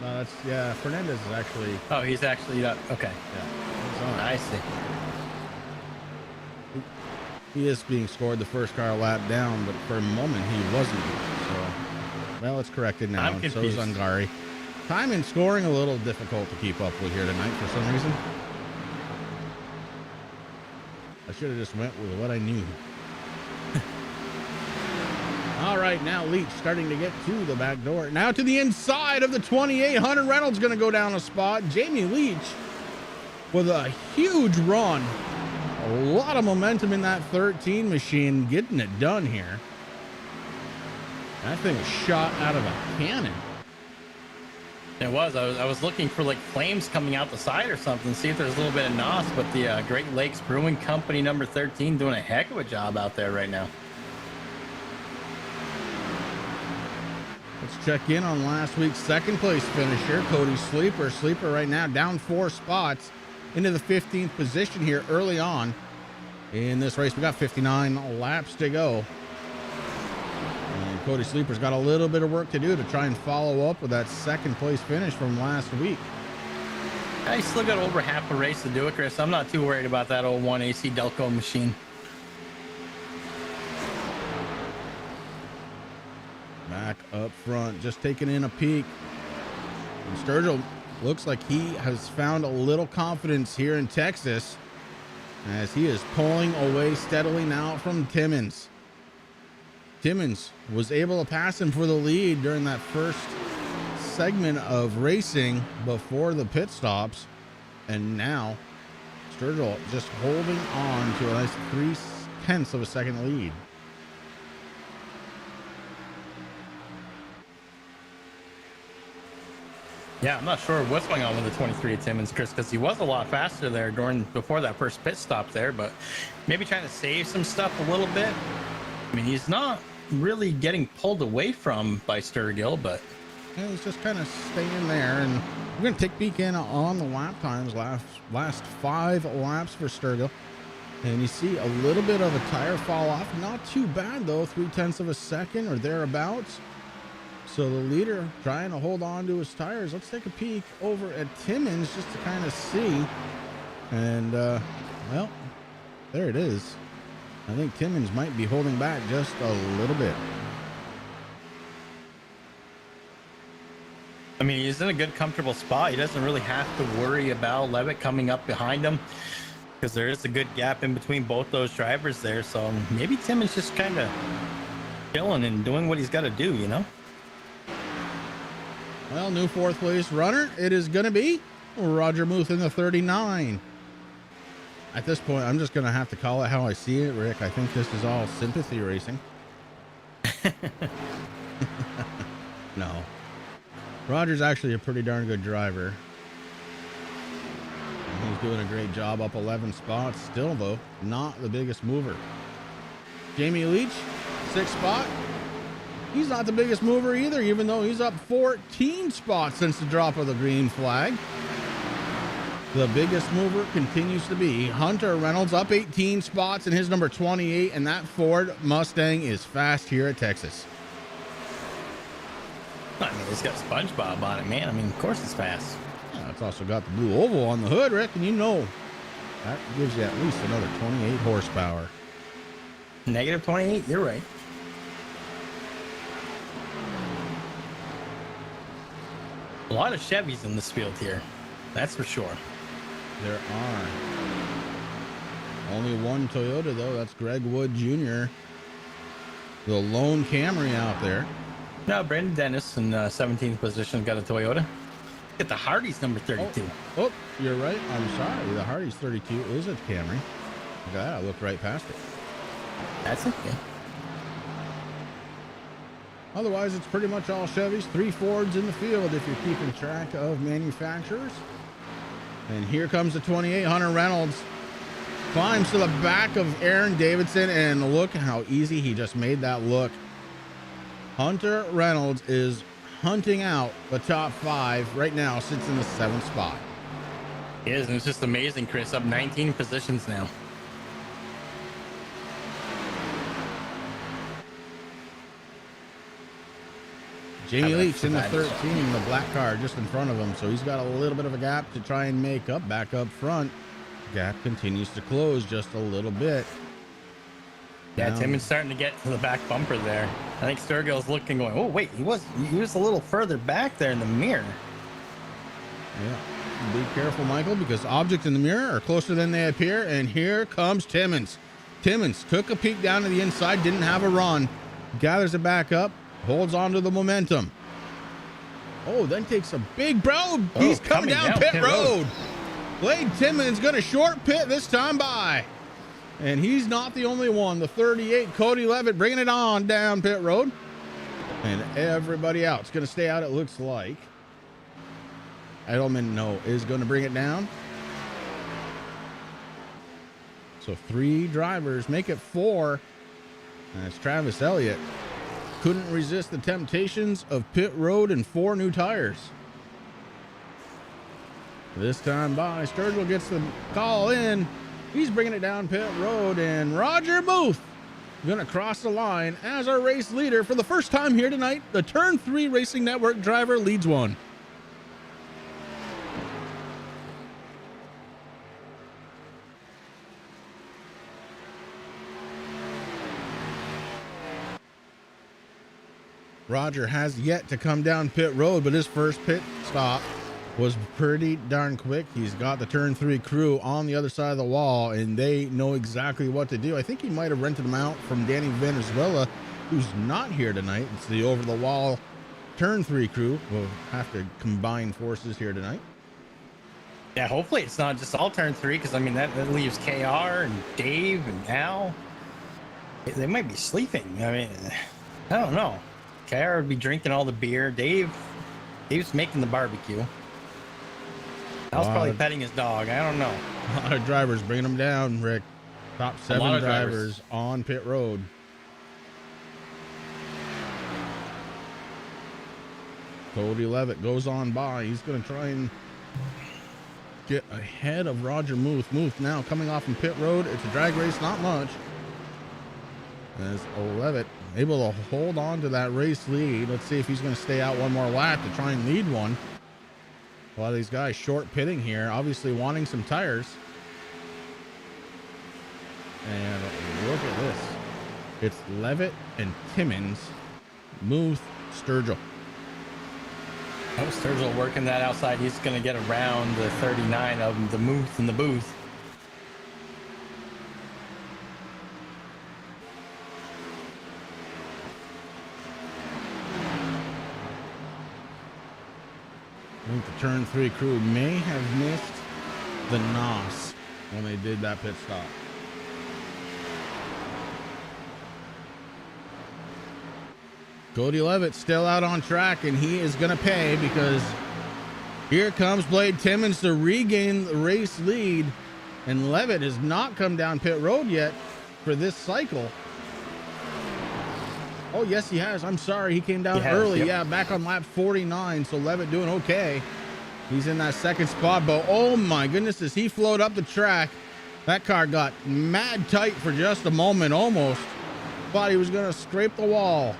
Speaker 1: No, that's, yeah, Fernandez is actually.
Speaker 2: Oh, he's actually up. Okay.
Speaker 1: Yeah.
Speaker 2: I see.
Speaker 1: He is being scored the first car lap down, but for a moment he wasn't. So, well, it's corrected now.
Speaker 2: I'm
Speaker 1: And so is
Speaker 2: confused.
Speaker 1: Ungari. Time and scoring a little difficult to keep up with here tonight for some reason. I should have just went with what I knew. All right, now Leach starting to get to the back door. Now to the inside of the 28. Hunter Reynolds going to go down a spot. Jamie Leach with a huge run. A lot of momentum in that 13 machine, getting it done here. That thing was shot out of a cannon.
Speaker 2: It was. I was looking for like flames coming out the side or something, see if there's a little bit of NOS, but the Great Lakes Brewing Company number 13 doing a heck of a job out there right now.
Speaker 1: Let's check in on last week's 2nd place finisher, Cody Sleeper. Sleeper right now down 4 spots into the 15th position here early on in this race. We got 59 laps to go. And Cody Sleeper's got a little bit of work to do to try and follow up with that 2nd place finish from last week.
Speaker 2: Yeah, he's still got over half a race to do it, Chris. I'm not too worried about that old 1 AC Delco machine.
Speaker 1: Back up front, just taking in a peek. And Sturgill looks like he has found a little confidence here in Texas as he is pulling away steadily now from Timmons. Timmons was able to pass him for the lead during that first segment of racing before the pit stops. And now Sturgill just holding on to a nice 0.3 of a second lead.
Speaker 2: Yeah, I'm not sure what's going on with the 23 at Timmons, Chris, because he was a lot faster there before that first pit stop there, but maybe trying to save some stuff a little bit. I mean, he's not really getting pulled away from by Sturgill, but
Speaker 1: Yeah, he's just kind of staying there, and we're going to take a peek in on the lap times. Last 5 laps for Sturgill, and you see a little bit of a tire fall off. Not too bad though, 0.3 of a second or thereabouts. So the leader trying to hold on to his tires. Let's take a peek over at Timmons just to kind of see. And, well, there it is. I think Timmons might be holding back just a little bit.
Speaker 2: I mean, he's in a good, comfortable spot. He doesn't really have to worry about Levitt coming up behind him because there is a good gap in between both those drivers there. So maybe Tim is just kind of chilling and doing what he's got to do, you know?
Speaker 1: Well, new fourth place runner. It is going to be Roger Muth in the 39. At this point, I'm just going to have to call it how I see it, Rick. I think this is all sympathy racing. No. Roger's actually a pretty darn good driver. And he's doing a great job up 11 spots. Still, though, not the biggest mover. Jamie Leach, 6th spot. He's not the biggest mover either, even though he's up 14 spots since the drop of the green flag. The biggest mover continues to be Hunter Reynolds, up 18 spots in his number 28, and that Ford Mustang is fast here at Texas.
Speaker 2: I mean, it's got SpongeBob on it, man. I mean, of course it's fast.
Speaker 1: Yeah, it's also got the blue oval on the hood, Rick, and you know that gives you at least another 28 horsepower.
Speaker 2: Negative 28, you're right. A lot of Chevys in this field here, that's for sure.
Speaker 1: There are. Only one Toyota, though. That's Greg Wood Jr., the lone Camry out there.
Speaker 2: No, Brandon Dennis in 17th position got a Toyota. Get the Hardy's number 32.
Speaker 1: Oh, you're right. I'm sorry. The Hardy's 32 is a Camry. Look at that. I looked right past it.
Speaker 2: That's okay.
Speaker 1: Otherwise, it's pretty much all Chevys. 3 Fords in the field if you're keeping track of manufacturers. And here comes the 28, Hunter Reynolds. Climbs to the back of Aaron Davidson, and look how easy he just made that look. Hunter Reynolds is hunting out the top 5 right now, sits in the 7th spot.
Speaker 2: It is, and it's just amazing, Chris. Up 19 positions now.
Speaker 1: Jamie Leach in the 13, the black car just in front of him, so he's got a little bit of a gap to try and make up. Back up front, gap continues to close just a little bit.
Speaker 2: Yeah, Tim is starting to get to the back bumper there. I think Sturgill's looking, going, oh wait, he was a little further back there in the mirror.
Speaker 1: Yeah, be careful, Michael, because objects in the mirror are closer than they appear. And here comes Timmons. Timmons took a peek down to the inside, didn't have a run, gathers it back up, holds on to the momentum. Oh, then takes a big bro. He's coming down pit road. Blade Timmons gonna short pit this time by. And he's not the only one. The 38, Cody Levitt, bringing it on down pit road. And everybody else going to stay out, it looks like. Edelman, no, is going to bring it down. So 3 drivers make it 4. And it's Travis Elliott. Couldn't resist the temptations of pit road and 4 new tires. This time by, Sturgill gets the call in. He's bringing it down pit road, and Roger Booth gonna cross the line as our race leader for the first time here tonight. The Turn 3 Racing Network driver leads one. Roger has yet to come down pit road, but his first pit stop was pretty darn quick. He's got the Turn 3 crew on the other side of the wall, and they know exactly what to do. I think he might have rented them out from Danny Venezuela, who's not here tonight. It's the over-the-wall Turn 3 crew. We'll have to combine forces here tonight.
Speaker 2: Yeah, hopefully it's not just all Turn 3, because, I mean, that leaves KR and Dave and Al. They might be sleeping. I mean, I don't know. KR would be drinking all the beer. Dave's making the barbecue. Al's probably petting his dog. I don't know.
Speaker 1: A lot of drivers bringing them down, Rick. Top 7 drivers on pit road. Cody Levitt goes on by. He's going to try and get ahead of Roger Muth. Muth now coming off from pit road. It's a drag race, not much. As Levitt able to hold on to that race lead. Let's see if he's going to stay out one more lap to try and lead one. A lot of these guys short pitting here, obviously wanting some tires. And look at this. It's Levitt and Timmons, Muth, Sturgill.
Speaker 2: Oh, Sturgill working that outside. He's going to get around the 39 of the Muth in the booth.
Speaker 1: I think the turn 3 crew may have missed the NOS when they did that pit stop. Cody Levitt still out on track, and he is going to pay, because here comes Blade Timmons to regain the race lead, and Levitt has not come down pit road yet for this cycle. Oh, yes, he has. I'm sorry. He came down early.
Speaker 2: Yep.
Speaker 1: Yeah, back on lap 49. So Levitt doing okay. He's in that second spot, but oh my goodness, as he flowed up the track, that car got mad tight for just a moment almost. Thought he was going to scrape the wall.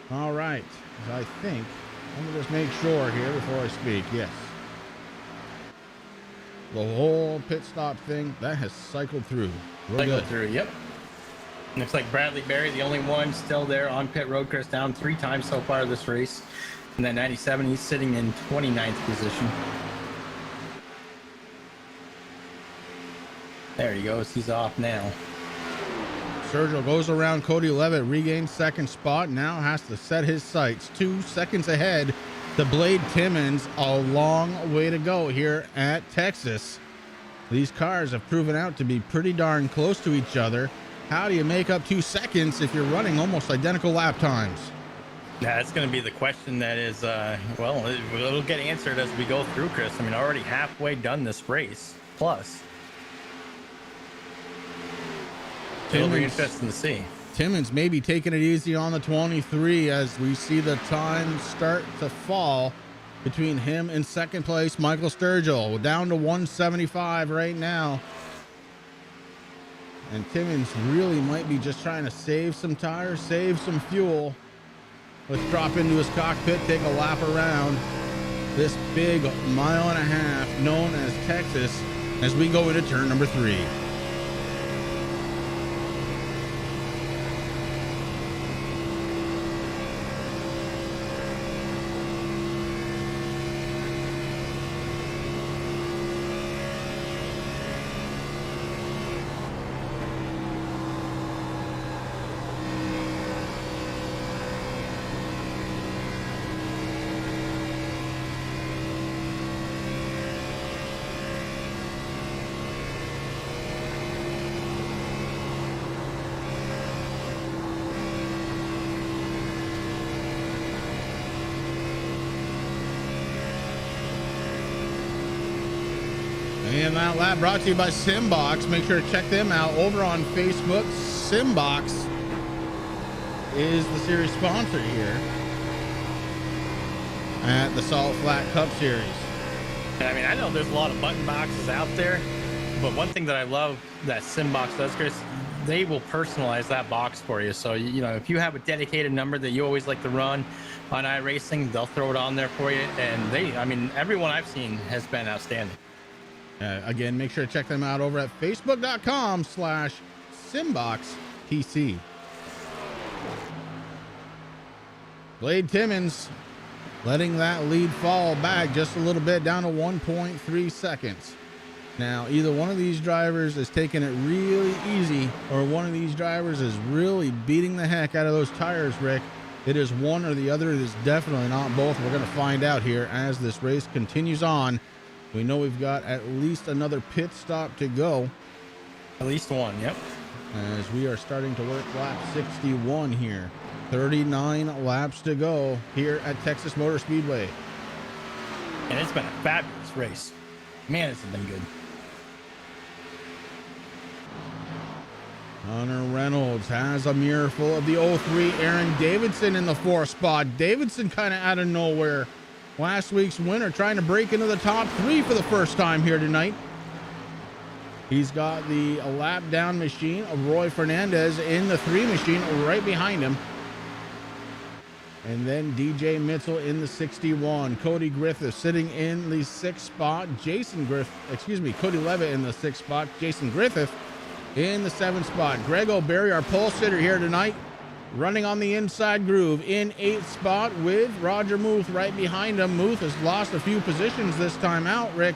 Speaker 1: All right. I think, let me just make sure here before I speak. Yes. The whole pit stop thing, that has cycled through.
Speaker 2: Cycled through, yep. Looks like Bradley Berry, the only one still there on pit road. Chris down 3 times so far this race. And that 97, he's sitting in 29th position. There he goes. He's off now.
Speaker 1: Sergio goes around Cody Levitt, regains second spot. Now has to set his sights 2 seconds ahead to Blade Timmons. A long way to go here at Texas. These cars have proven out to be pretty darn close to each other. How do you make up 2 seconds if you're running almost identical lap times?
Speaker 2: Yeah, that's going to be the question that is, well, it'll get answered as we go through, Chris. I mean, already halfway done this race, plus. It'll be interesting to see.
Speaker 1: Timmons maybe taking it easy on the 23 as we see the time start to fall between him and second place, Michael Sturgill. We're down to 175 right now. And Timmons really might be just trying to save some tires, save some fuel. Let's drop into his cockpit, take a lap around this big 1.5 miles known as Texas as we go into turn number 3. And that lap brought to you by SimBox. Make sure to check them out over on Facebook. SimBox is the series sponsor here at the Salt Flat Cup Series.
Speaker 2: I mean, I know there's a lot of button boxes out there, but one thing that I love that SimBox does, Chris, they will personalize that box for you. So, you know, if you have a dedicated number that you always like to run on iRacing, they'll throw it on there for you. And they, I mean, everyone I've seen has been outstanding.
Speaker 1: Again, make sure to check them out over at facebook.com/SimBoxPC. Blade Timmons letting that lead fall back just a little bit, down to 1.3 seconds. Now, either one of these drivers is taking it really easy, or one of these drivers is really beating the heck out of those tires, Rick. It is one or the other. It is definitely not both. We're going to find out here as this race continues on. We know we've got at least another pit stop to go.
Speaker 2: At least one, yep.
Speaker 1: As we are starting to work lap 61 here. 39 laps to go here at Texas Motor Speedway.
Speaker 2: And it's been a fabulous race. Man, it's been good.
Speaker 1: Hunter Reynolds has a mirror full of the 03 Aaron Davidson in the 4th spot. Davidson kind of out of nowhere. Last week's winner trying to break into the top 3 for the first time here tonight. He's got the lap down machine of Roy Fernandez in the 3 machine right behind him. And then DJ Mitchell in the 61. Cody Griffith sitting in the 6th spot. Cody Levitt in the 6th spot. Jason Griffith in the 7th spot. Greg O'Berry, our pole sitter here tonight, running on the inside groove in 8th spot with Roger Muth right behind him. Muth has lost a few positions this time out, Rick.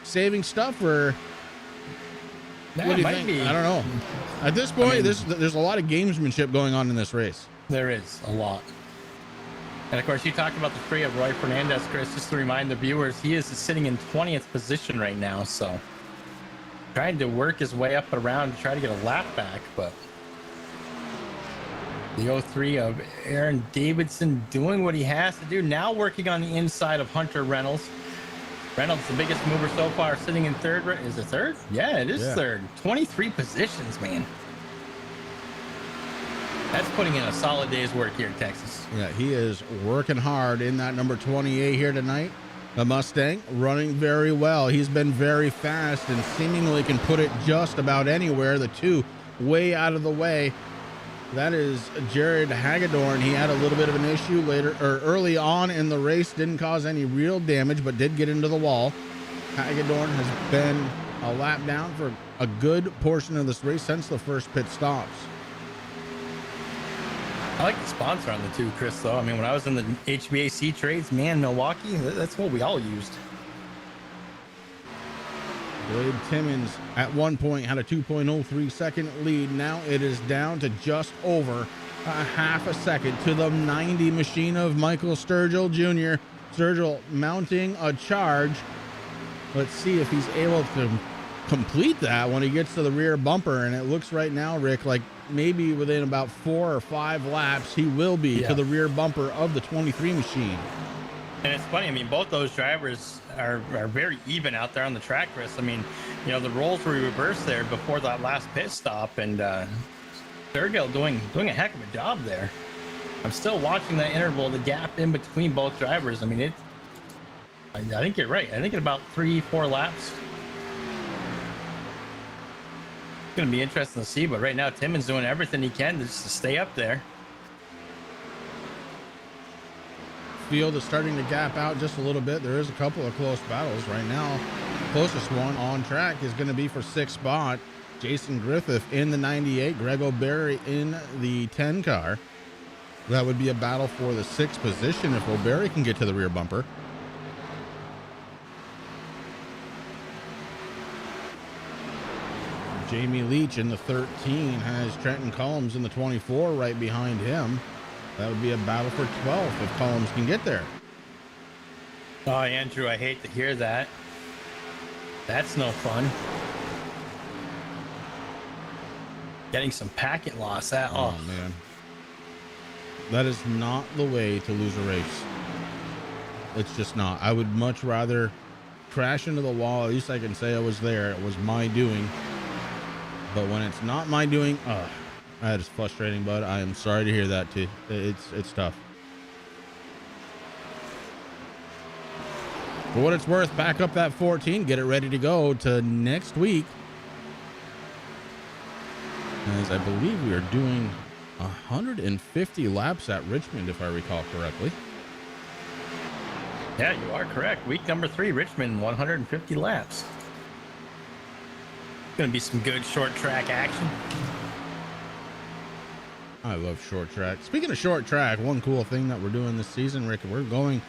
Speaker 1: Saving stuff, or
Speaker 2: That
Speaker 1: what do you
Speaker 2: might
Speaker 1: think?
Speaker 2: be.
Speaker 1: I don't know. At this point,
Speaker 2: I mean,
Speaker 1: there's a lot of gamesmanship going on in this race.
Speaker 2: There is a lot. And of course, you talked about the free of Roy Fernandez, Chris. Just to remind the viewers, he is sitting in 20th position right now. So trying to work his way up and around to try to get a lap back. But the 03 of Aaron Davidson doing what he has to do. Now working on the inside of Hunter Reynolds. Reynolds, the biggest mover so far, sitting in third. Is it third? Yeah, it is third. 23 positions, man. That's putting in a solid day's work here in Texas.
Speaker 1: Yeah, he is working hard in that number 28 here tonight. The Mustang running very well. He's been very fast and seemingly can put it just about anywhere. The two way out of the way. That is Jared Hagedorn. He had a little bit of an issue early on in the race. Didn't cause any real damage, but did get into the wall. Hagedorn has been a lap down for a good portion of this race since the first pit stops.
Speaker 2: I like the sponsor on the two, Chris, though. I mean, when I was in the HVAC trades, man, Milwaukee, that's what we all used.
Speaker 1: Wade Timmons at one point had a 2.03 second lead. Now it is down to just over a half a second to the 90 machine of Michael Sturgill Jr. Sturgill mounting a charge. Let's see if he's able to complete that when he gets to the rear bumper. And it looks right now, Rick, like maybe within about 4 or 5 laps, he will be to the rear bumper of the 23 machine.
Speaker 2: And it's funny, I mean, both those drivers are very even out there on the track, Chris. I mean, you know, the roles were reversed there before that last pit stop, and Sturgill doing a heck of a job there. I'm still watching that interval, the gap in between both drivers. I mean, I think you're right. I think in about 3-4 laps. It's going to be interesting to see, but right now Timmons doing everything he can just to stay up there.
Speaker 1: Field is starting to gap out just a little bit. There is a couple of close battles right now. Closest one on track is going to be for 6th spot. Jason Griffith in the 98, Greg O'Berry in the 10 car. That would be a battle for the 6th position if O'Berry can get to the rear bumper. Jamie Leach in the 13 has Trenton Collins in the 24 right behind him. That would be a battle for 12th if Collins can get there.
Speaker 2: Oh, Andrew, I hate to hear that. That's no fun. Getting some packet loss. Oh
Speaker 1: man. That is not the way to lose a race. It's just not. I would much rather crash into the wall. At least I can say I was there. It was my doing. But when it's not my doing, that is frustrating, bud. I am sorry to hear that too. It's tough. For what it's worth, back up that 14, get it ready to go to next week. As I believe we are doing 150 laps at Richmond, if I recall correctly.
Speaker 2: Yeah, you are correct. Week number 3, Richmond, 150 laps. Going to be some good short track action.
Speaker 1: I love short track. Speaking of short track, one cool thing that we're doing this season, Rick, we're going,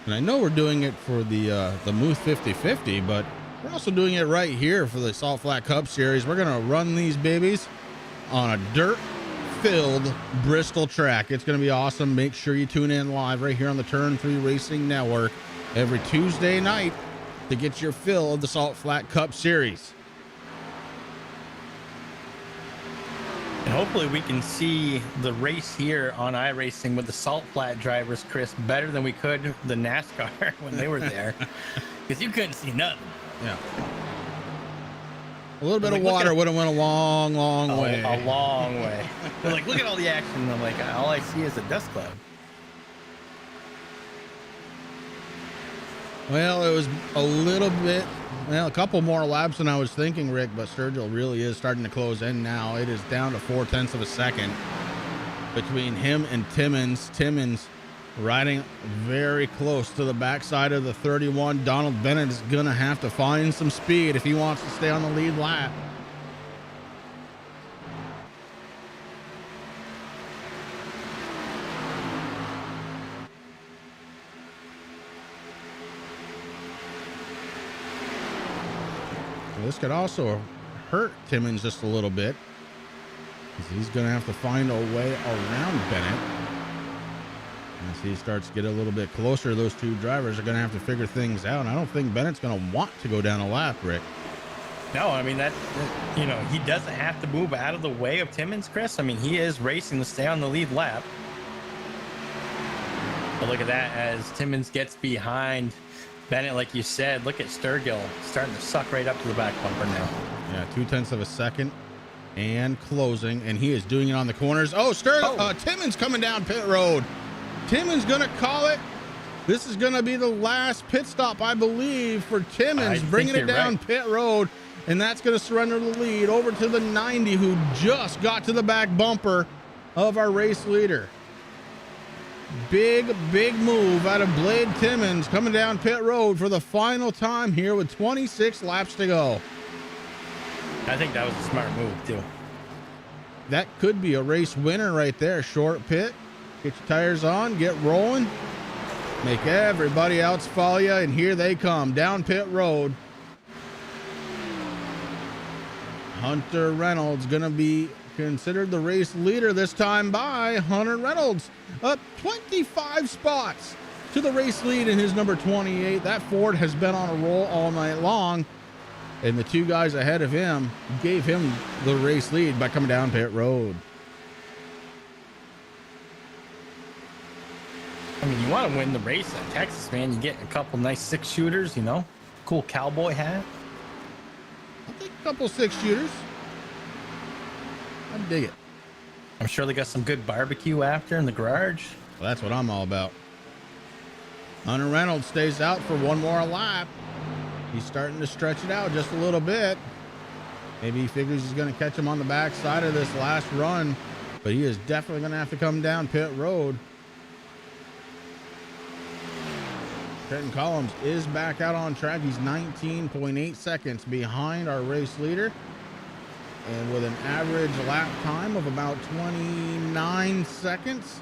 Speaker 1: and I know we're doing it for the Muth 50/50, but we're also doing it right here for the Salt Flat Cup Series. We're going to run these babies on a dirt-filled Bristol track. It's going to be awesome. Make sure you tune in live right here on the Turn 3 Racing Network every Tuesday night to get your fill of the Salt Flat Cup Series.
Speaker 2: And hopefully we can see the race here on iRacing with the Salt Flat drivers, Chris, better than we could the NASCAR when they were there. Because you couldn't see nothing.
Speaker 1: Yeah. A little bit of water would have went a long, long way.
Speaker 2: A long way. They're like, look at all the action. And I'm like, all I see is a dust cloud.
Speaker 1: Well, it was a couple more laps than I was thinking, Rick, but Sturgill really is starting to close in now. It is down to 0.4 of a second between him and Timmons. Timmons riding very close to the backside of the 31. Donald Bennett is going to have to find some speed if he wants to stay on the lead lap. This could also hurt Timmons just a little bit, because he's going to have to find a way around Bennett. As he starts to get a little bit closer, those two drivers are going to have to figure things out. I don't think Bennett's going to want to go down a lap, Rick.
Speaker 2: No, I mean, he doesn't have to move out of the way of Timmons, Chris. I mean, he is racing to stay on the lead lap. But look at that, as Timmons gets behind Bennett, like you said, look at Sturgill starting to suck right up to the back bumper now.
Speaker 1: Yeah, 0.2 of a second and closing, and he is doing it on the corners. Timmons coming down pit road. Timmons gonna call it. This is gonna be the last pit stop, I believe, for Timmons, bringing it down pit road, and that's gonna surrender the lead over to the 90, who just got to the back bumper of our race leader. Big move out of Blade Timmons coming down pit road for the final time here with 26 laps to go.
Speaker 2: I think that was a smart move too.
Speaker 1: That could be a race winner right there. Short pit, get your tires on, get rolling, make everybody else follow you, and here they come down pit road. Hunter Reynolds gonna be considered the race leader this time by Hunter Reynolds, up 25 spots to the race lead in his number 28. That Ford has been on a roll all night long, and the two guys ahead of him gave him the race lead by coming down pit road.
Speaker 2: I mean, you want to win the race in Texas, man. You get a couple nice 6-shooters, cool cowboy hat.
Speaker 1: I'll take a couple 6-shooters. I dig it.
Speaker 2: I'm sure they got some good barbecue after in the garage.
Speaker 1: Well, that's what I'm all about. Hunter Reynolds stays out for one more lap. He's starting to stretch it out just a little bit. Maybe he figures he's going to catch him on the backside of this last run, but he is definitely going to have to come down pit road. Trenton Collins is back out on track. He's 19.8 seconds behind our race leader, and with an average lap time of about 29 seconds,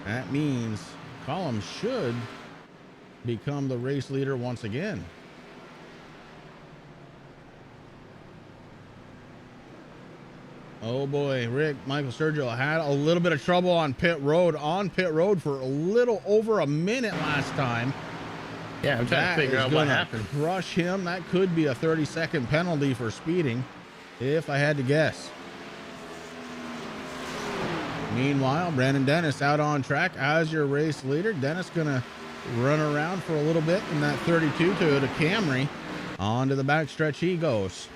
Speaker 1: that means Collins should become the race leader once again. Oh boy, Rick, Michael Sturgill had a little bit of trouble on pit road for a little over a minute last time.
Speaker 2: Yeah, I'm trying to figure out what happened.
Speaker 1: Crush him. That could be a 30-second penalty for speeding, if I had to guess. Meanwhile, Brandon Dennis out on track as your race leader. Dennis gonna run around for a little bit in that 32 Toyota Camry. Onto the backstretch he goes.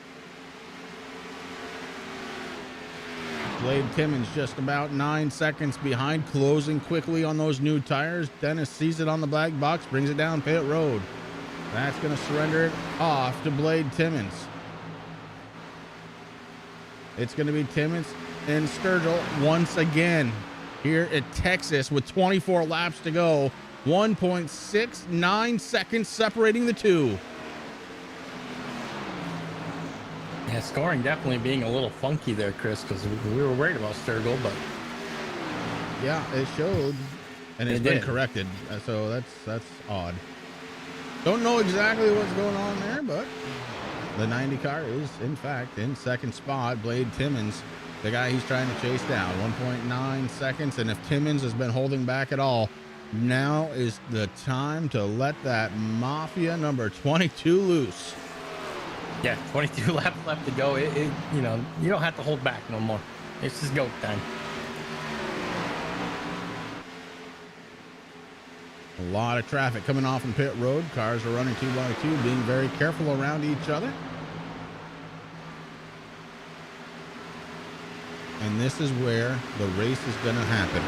Speaker 1: Blade Timmons just about 9 seconds behind, closing quickly on those new tires. Dennis sees it on the black box, brings it down pit road. That's going to surrender it off to Blade Timmons. It's going to be Timmons and Sturgill once again here at Texas with 24 laps to go. 1.69 seconds separating the two.
Speaker 2: Yeah, scoring definitely being a little funky there, Chris, because we were worried about Sturgill, but
Speaker 1: yeah, it showed, and it's been corrected. So that's odd. Don't know exactly what's going on there, but the 90 car is in fact in second spot. Blade Timmons, the guy he's trying to chase down, 1.9 seconds. And if Timmons has been holding back at all, now is the time to let that Mafia number 22 loose.
Speaker 2: Yeah, 22 laps left to go. You don't have to hold back no more. It's just go time.
Speaker 1: A lot of traffic coming off from pit road. Cars are running 2 by 2, being very careful around each other. And this is where the race is going to happen.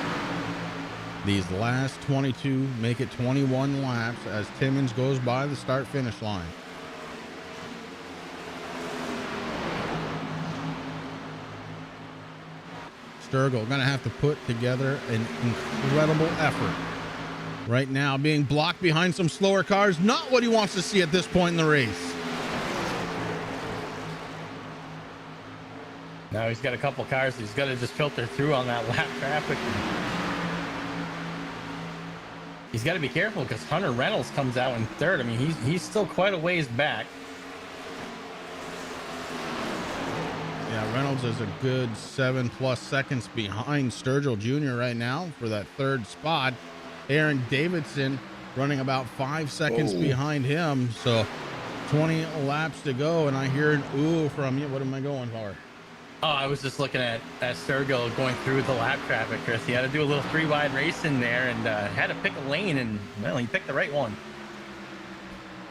Speaker 1: These last 22 make it 21 laps as Timmons goes by the start-finish line. Sturgill going to have to put together an incredible effort. Right now, being blocked behind some slower cars, not what he wants to see at this point in the race.
Speaker 2: Now he's got a couple cars he's got to just filter through on that lap traffic. He's got to be careful because Hunter Reynolds comes out in third. I mean, he's still quite a ways back.
Speaker 1: Yeah, Reynolds is a good 7+ seconds behind Sturgill Jr. right now for that third spot. Aaron Davidson running about 5 seconds behind him. So 20 laps to go, and I hear an ooh from you. What am I going for?
Speaker 2: Oh, I was just looking at Sturgill going through the lap traffic, Chris. He had to do a little 3-wide race in there and had to pick a lane, and well, he picked the right one.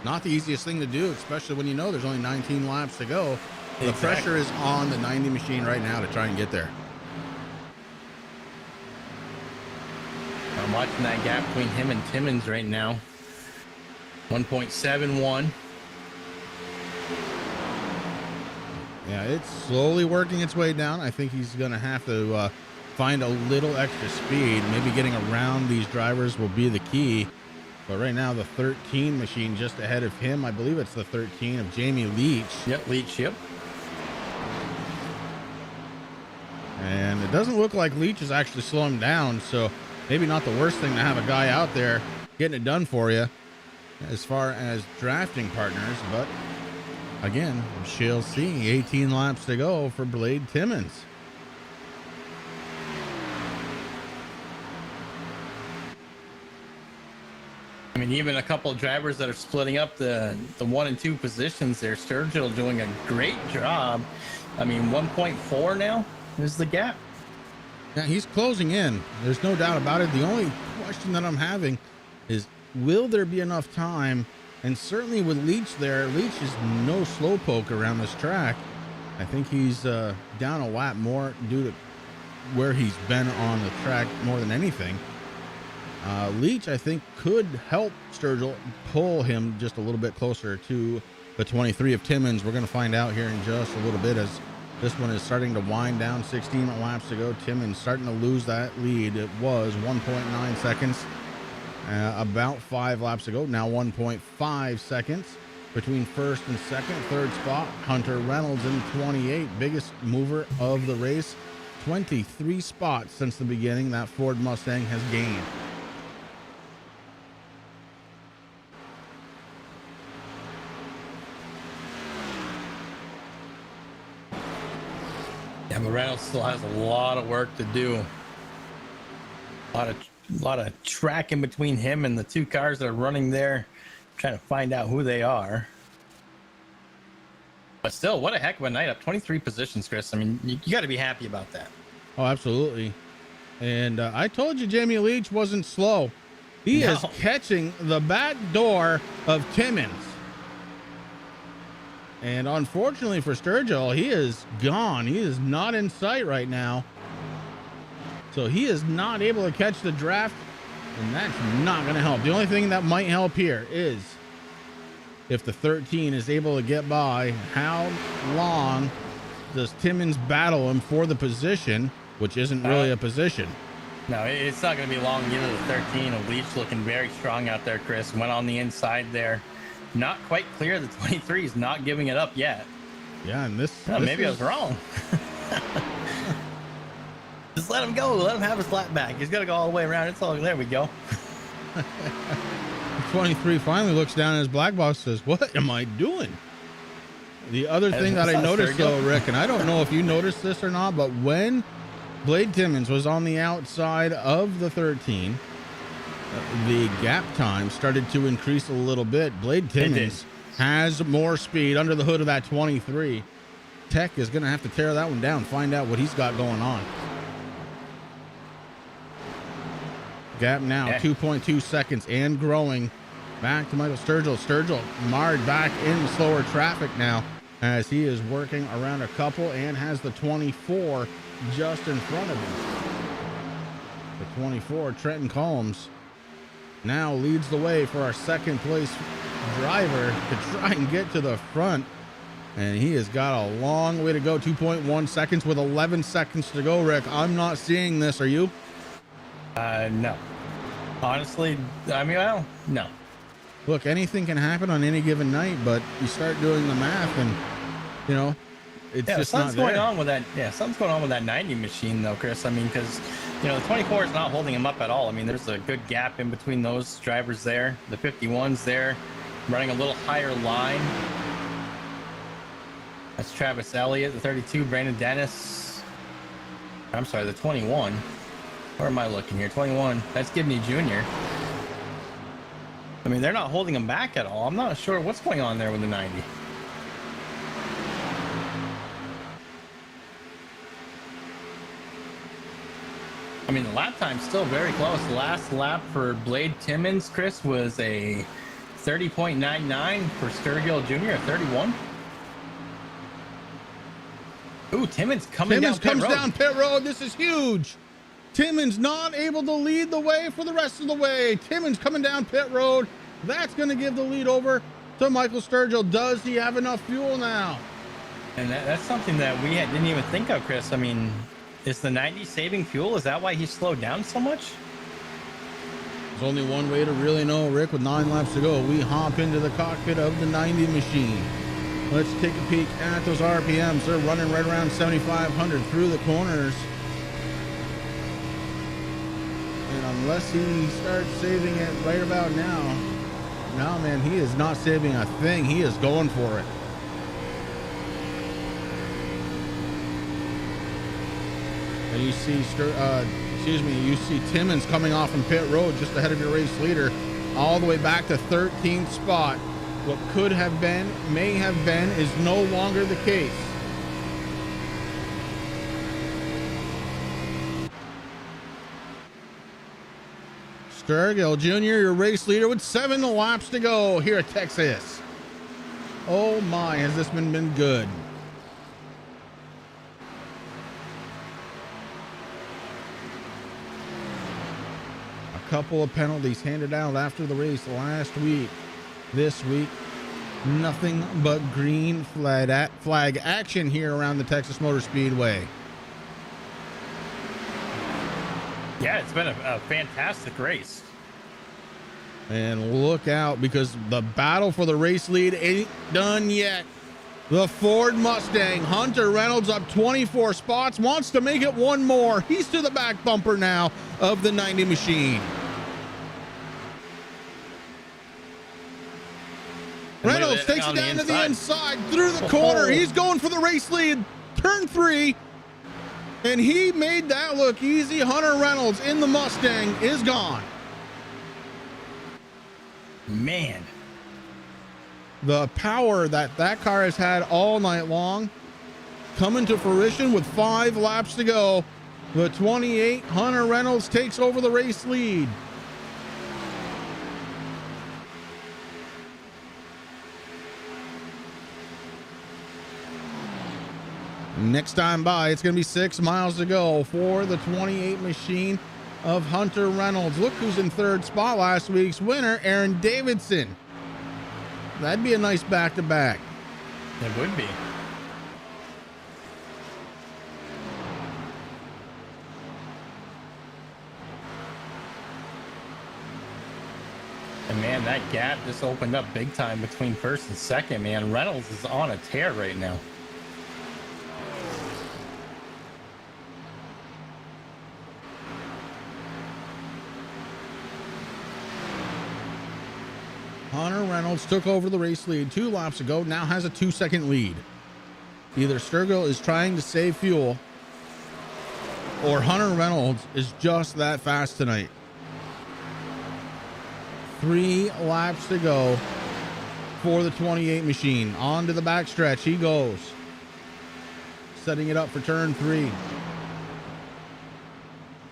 Speaker 1: Not the easiest thing to do, especially when you know there's only 19 laps to go. The
Speaker 2: Exactly.
Speaker 1: pressure is on the 90 machine right now to try and get there.
Speaker 2: I'm watching that gap between him and Timmons right now. 1.71.
Speaker 1: Yeah, it's slowly working its way down. I think he's going to have to find a little extra speed. Maybe getting around these drivers will be the key. But right now, the 13 machine just ahead of him. I believe it's the 13 of Jamie Leach.
Speaker 2: Yep, Leach, yep.
Speaker 1: And it doesn't look like Leach is actually slowing down. So maybe not the worst thing to have a guy out there getting it done for you as far as drafting partners. But again, she'll see. 18 laps to go for Blade Timmons.
Speaker 2: I mean, even a couple of drivers that are splitting up the 1 and 2 positions there. Sturgill doing a great job. I mean, 1.4 now is the gap.
Speaker 1: Yeah, he's closing in. There's no doubt about it. The only question that I'm having is, will there be enough time? And certainly with Leach there, Leach is no slowpoke around this track. I think he's down a lap more due to where he's been on the track more than anything. Leach, I think, could help Sturgill pull him just a little bit closer to the 23 of Timmons. We're going to find out here in just a little bit as this one is starting to wind down. 16 laps to go. Timmons starting to lose that lead. It was 1.9 seconds about 5 laps ago. Now 1.5 seconds between first and second. Third spot, Hunter Reynolds in 28. Biggest mover of the race. 23 spots since the beginning that Ford Mustang has gained.
Speaker 2: Yeah, but Reynolds still has a lot of work to do. A lot of track in between him and the 2 cars that are running there, trying to find out who they are. But still, what a heck of a night up. 23 positions, Chris. I mean, you got to be happy about that.
Speaker 1: Oh, absolutely. And I told you Jamie Leach wasn't slow. He is catching the back door of Timmons. And unfortunately for Sturgill, he is gone. He is not in sight right now. So he is not able to catch the draft, and that's not going to help. The only thing that might help here is if the 13 is able to get by. How long does Timmons battle him for the position, which isn't really a position?
Speaker 2: No, it's not going to be long. Either the 13 of Leach looking very strong out there, Chris. Went on the inside there. Not quite clear. The 23 is not giving it up yet.
Speaker 1: Yeah, and this
Speaker 2: maybe I was wrong. Just let him go. Let him have his lap back. He's got to go all the way around. It's all there. We go.
Speaker 1: 23 finally looks down at his black box and says, "What am I doing?" The other thing that I noticed though, Rick, and I don't know if you noticed this or not, but when Blade Timmons was on the outside of the 13, the gap time started to increase a little bit. Blade Timmons has more speed under the hood of that 23. Tech is going to have to tear that one down, find out what he's got going on. Gap now 2.2 seconds and growing. Back to Michael Sturgill. Sturgill marred back in slower traffic now as he is working around a couple and has the 24 just in front of him. The 24, Trenton Combs, now leads the way for our second place driver to try and get to the front. And he has got a long way to go. 2.1 seconds with 11 seconds to go, Rick. I'm not seeing this. Are you?
Speaker 2: No. Honestly, I mean, well, no.
Speaker 1: Look, anything can happen on any given night, but you start doing the math and, you know, it's just not there.
Speaker 2: Something's going on with that. Yeah, something's going on with that 90 machine, though, Chris. I mean, because, you know, the 24 is not holding him up at all. I mean, there's a good gap in between those drivers there. The 51's there, running a little higher line. That's Travis Elliott, the 32, Brandon Dennis. I'm sorry, the 21. Where am I looking here? 21. That's Gibney Jr. I mean, they're not holding him back at all. I'm not sure what's going on there with the 90. I mean, the lap time's still very close. The last lap for Blade Timmons, Chris, was a 30.99 for Sturgill Jr. at 31. Ooh, Timmons coming
Speaker 1: Timmons
Speaker 2: down pit
Speaker 1: comes
Speaker 2: road.
Speaker 1: down pit road. This is huge. Timmons not able to lead the way for the rest of the way. Timmons coming down pit road. That's going to give the lead over to Michael Sturgill. Does he have enough fuel now?
Speaker 2: And that's something that we didn't even think of, Chris. I mean, is the 90 saving fuel? Is that why he slowed down so much?
Speaker 1: There's only one way to really know, Rick. With 9 laps to go, we hop into the cockpit of the 90 machine. Let's take a peek at those RPMs. They're running right around 7,500 through the corners. And unless he starts saving it right about now, man, he is not saving a thing. He is going for it. And you see, you see Timmons coming off from pit road just ahead of your race leader, all the way back to 13th spot. What could have been, may have been, is no longer the case. Sturgill Jr., your race leader, with 7 laps to go here at Texas. Oh my, has this been good? A couple of penalties handed out after the race last week. This week, nothing but green flag action here around the Texas Motor Speedway.
Speaker 2: Yeah, it's been a fantastic race.
Speaker 1: And look out, because the battle for the race lead ain't done yet. The Ford Mustang, Hunter Reynolds, up 24 spots, wants to make it one more. He's to the back bumper now of the 90 machine. Reynolds takes it down to the inside, through the corner. He's going for the race lead. Turn 3. And he made that look easy. Hunter Reynolds in the Mustang is gone.
Speaker 2: Man.
Speaker 1: The power that car has had all night long coming to fruition with 5 laps to go. The 28, Hunter Reynolds, takes over the race lead. Next time by, it's going to be 6 miles to go for the 28 machine of Hunter Reynolds. Look who's in 3rd spot, last week's winner, Aaron Davidson. That'd be a nice back-to-back.
Speaker 2: It would be. And man, that gap just opened up big time between 1st and 2nd, man. Reynolds is on a tear right now.
Speaker 1: Hunter Reynolds took over the race lead 2 laps ago, now has a 2-second lead. Either Sturgill is trying to save fuel, or Hunter Reynolds is just that fast tonight. 3 laps to go for the 28 machine. On to the backstretch he goes, setting it up for turn 3.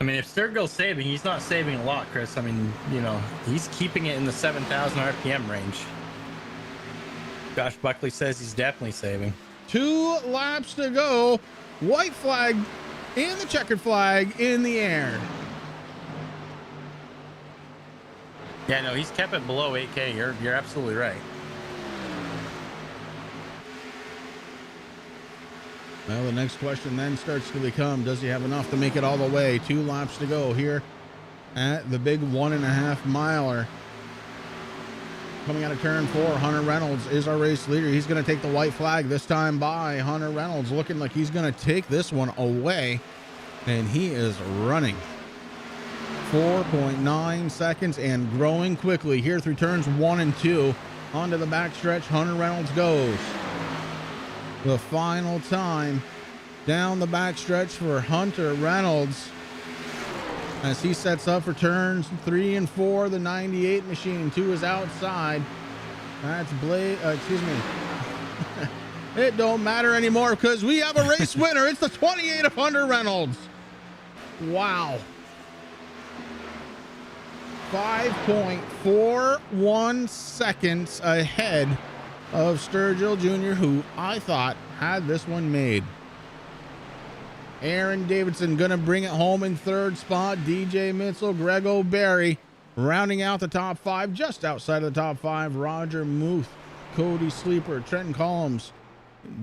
Speaker 2: I mean, if Sturgill's saving, he's not saving a lot, Chris. I mean, you know, he's keeping it in the 7,000 RPM range. Josh Buckley says he's definitely saving.
Speaker 1: 2 laps to go. White flag and the checkered flag in the air.
Speaker 2: Yeah, no, he's kept it below 8K. You're absolutely right.
Speaker 1: Well, the next question then starts to become, does he have enough to make it all the way? 2 laps to go here at the big 1.5 miler. Coming out of turn 4, Hunter Reynolds is our race leader. He's going to take the white flag this time by. Hunter Reynolds looking like he's going to take this one away. And he is running 4.9 seconds and growing quickly here through turns 1 and 2. Onto the backstretch, Hunter Reynolds goes. the final time down the backstretch for Hunter Reynolds as he sets up for turns 3 and 4. The 98 machine to his outside. That's excuse me. It don't matter anymore because we have a race winner. It's the 28 of Hunter Reynolds. Wow. 5.41 seconds ahead of Sturgill Jr., who I thought had this one made. Aaron Davidson gonna bring it home in third spot. DJ Mitchell, Greg O'Berry rounding out the top 5. Just outside of the top 5, Roger Muth, Cody Sleeper, Trenton Collins,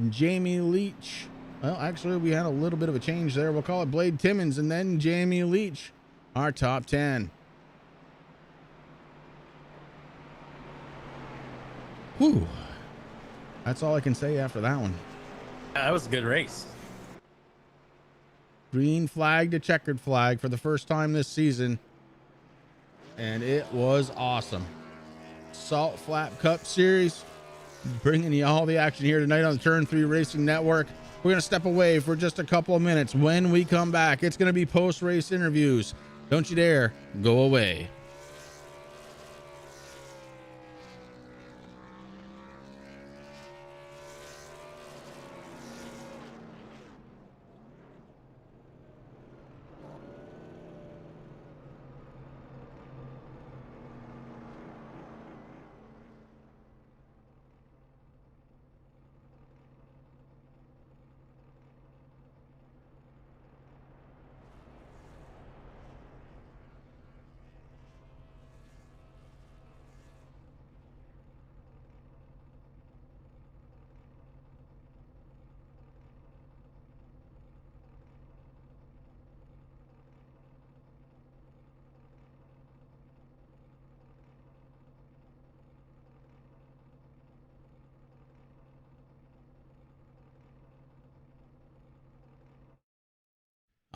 Speaker 1: Jamie Leach. Well, actually, we had a little bit of a change there. We'll call it Blade Timmons and then Jamie Leach, our top 10. Whew. That's all I can say after that one.
Speaker 2: That was a good race.
Speaker 1: Green flag to checkered flag for the first time this season. And it was awesome. Salt Flap Cup Series, bringing you all the action here tonight on the Turn 3 Racing Network. We're going to step away for just a couple of minutes. When we come back, it's going to be post-race interviews. Don't you dare go away.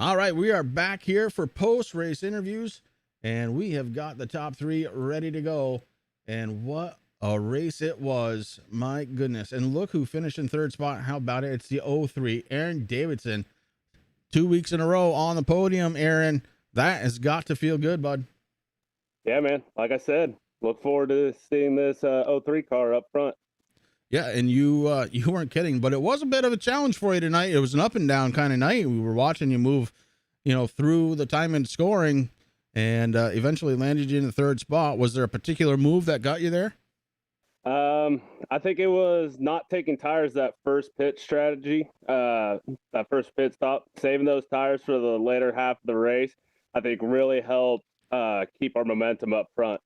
Speaker 1: All right, we are back here for post-race interviews, and we have got the top 3 ready to go. And what a race it was. My goodness. And look who finished in third spot. How about it? It's the 03, Aaron Davidson. 2 weeks in a row on the podium, Aaron. That has got to feel good, bud.
Speaker 5: Yeah, man. Like I said, look forward to seeing this 03 car up front.
Speaker 1: Yeah, and you weren't kidding, but it was a bit of a challenge for you tonight. It was an up and down kind of night. We were watching you move, through the time and scoring, and eventually landed you in the third spot. Was there a particular move that got you there?
Speaker 5: I think it was not taking tires that first pit strategy, that first pit stop, saving those tires for the later half of the race. I think really helped keep our momentum up front.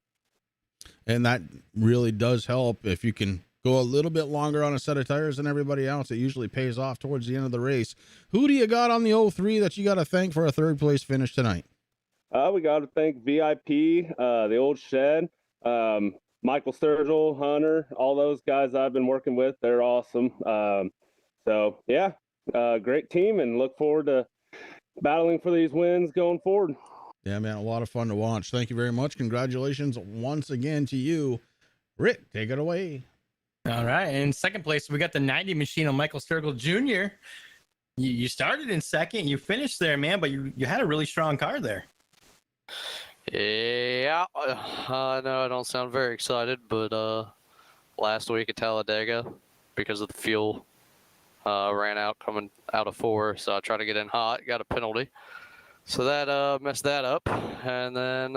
Speaker 5: And
Speaker 1: that really does help if you can go a little bit longer on a set of tires than everybody else. It usually pays off towards the end of the race. Who do you got on the 03 that you got to thank for a third place finish tonight?
Speaker 5: We got to thank VIP, the old shed, Michael Sturgill, Hunter, all those guys I've been working with. They're awesome. Great team, and look forward to battling for these wins going forward.
Speaker 1: Yeah, man, a lot of fun to watch. Thank you very much. Congratulations once again to you. Rick, take it away.
Speaker 2: All right. In second place, we got the 90 machine on Michael Sturgill Jr. You started in second. You finished there, man, but you had a really strong car there.
Speaker 6: Yeah, I know I don't sound very excited, but last week at Talladega, because of the fuel, ran out coming out of 4, so I tried to get in hot, got a penalty. So that messed that up. And then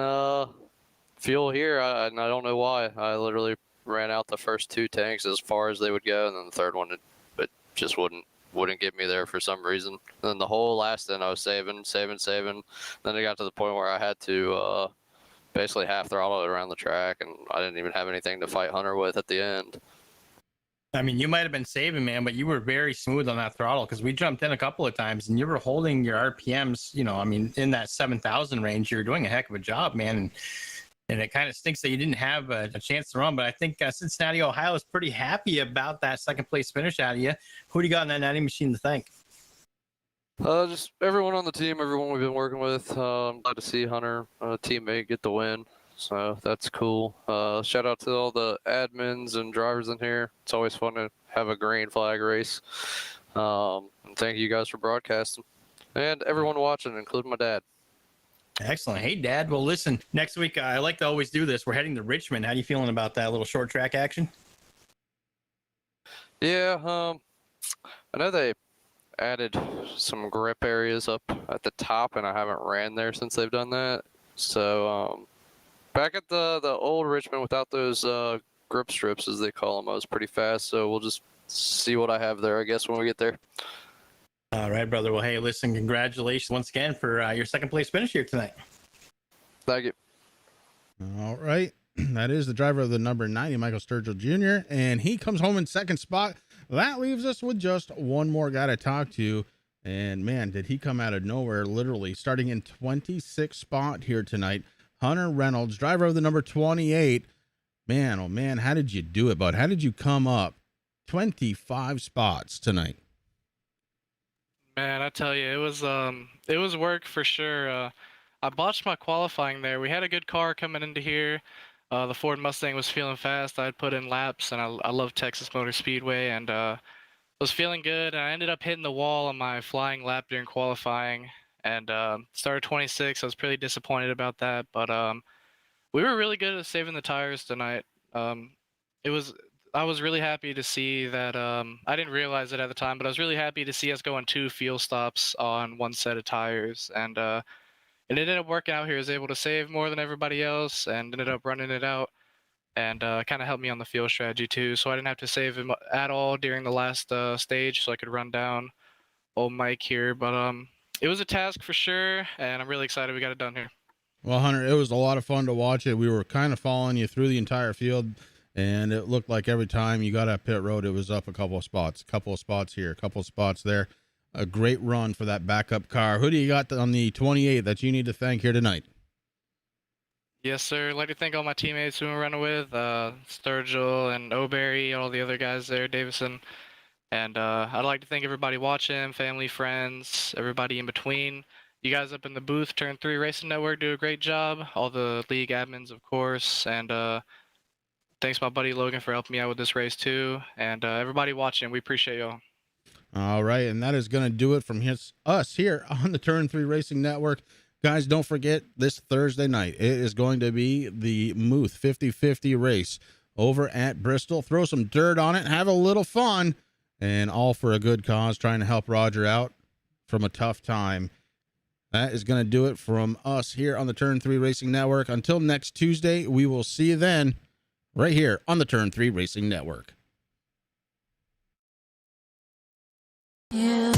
Speaker 6: fuel here, I don't know why. I literally ran out the first 2 tanks as far as they would go, and then the third one, it just wouldn't get me there for some reason. And then the whole last end I was saving. Then it got to the point where I had to basically half throttle it around the track, and I didn't even have anything to fight Hunter with at the end.
Speaker 2: I mean, you might have been saving, man, but you were very smooth on that throttle because we jumped in a couple of times and you were holding your RPMs, in that 7,000 range. You're doing a heck of a job, man. And it kind of stinks that you didn't have a chance to run, but I think Cincinnati, Ohio is pretty happy about that second place finish out of you. Who do you got in that 90 machine to thank?
Speaker 6: Just everyone on the team, everyone we've been working with. I'm glad to see Hunter, teammate, get the win. so that's cool. Shout out to all the admins and drivers in here. It's always fun to have a green flag race. And thank you guys for broadcasting, and everyone watching, including my dad.
Speaker 2: Excellent. Hey, Dad. Well, listen, next week, I like to always do this. We're heading to Richmond. How you feeling about that little short track action?
Speaker 6: Yeah, I know they added some grip areas up at the top, and I haven't ran there since they've done that. So, back at the old Richmond without those grip strips, as they call them, I was pretty fast. So we'll just see what I have there, I guess, when we get there.
Speaker 2: All right, brother. Well, hey, listen, congratulations once again for your second place finish here tonight.
Speaker 6: Thank you.
Speaker 1: All right. That is the driver of the number 90, Michael Sturgill Jr., and he comes home in second spot. That leaves us with just one more guy to talk to. And man, did he come out of nowhere, literally starting in 26th spot here tonight. Hunter Reynolds, driver of the number 28. Man, oh man, how did you do it, bud? How did you come up 25 spots tonight?
Speaker 7: Man, I tell you, it was work for sure. I botched my qualifying there. We had a good car coming into here. The Ford Mustang was feeling fast. I'd put in laps, and I love Texas Motor Speedway, and was feeling good. And I ended up hitting the wall on my flying lap during qualifying, and started 26. I was pretty disappointed about that, but we were really good at saving the tires tonight. I was really happy to see that. I didn't realize it at the time, but I was really happy to see us go on 2 fuel stops on 1 set of tires, and it ended up working out here. I was able to save more than everybody else, and ended up running it out, and kind of helped me on the fuel strategy too. So I didn't have to save him at all during the last stage, so I could run down old Mike here. But it was a task for sure, and I'm really excited we got it done here.
Speaker 1: Well, Hunter, it was a lot of fun to watch it. We were kind of following you through the entire field, and it looked like every time you got up pit road, it was up a couple of spots here, a couple of spots there. A great run for that backup car. Who do you got on the 28 that you need to thank here tonight?
Speaker 7: Yes, sir. I'd like to thank all my teammates who I'm running with, Sturgill and O'Berry, all the other guys there, Davison. And I'd like to thank everybody watching, family, friends, everybody in between. You guys up in the booth, Turn 3 Racing Network, do a great job. All the league admins, of course. And thanks my buddy Logan for helping me out with this race too. And everybody watching, we appreciate y'all.
Speaker 1: All right, and that is going to do it from us here on the Turn 3 Racing Network. Guys, don't forget this Thursday night, it is going to be the Muth 50-50 race over at Bristol. Throw some dirt on it, have a little fun, and all for a good cause, trying to help Roger out from a tough time. That is going to do it from us here on the Turn 3 Racing Network. Until next Tuesday, we will see you then right here on the Turn 3 Racing Network.
Speaker 4: Yeah.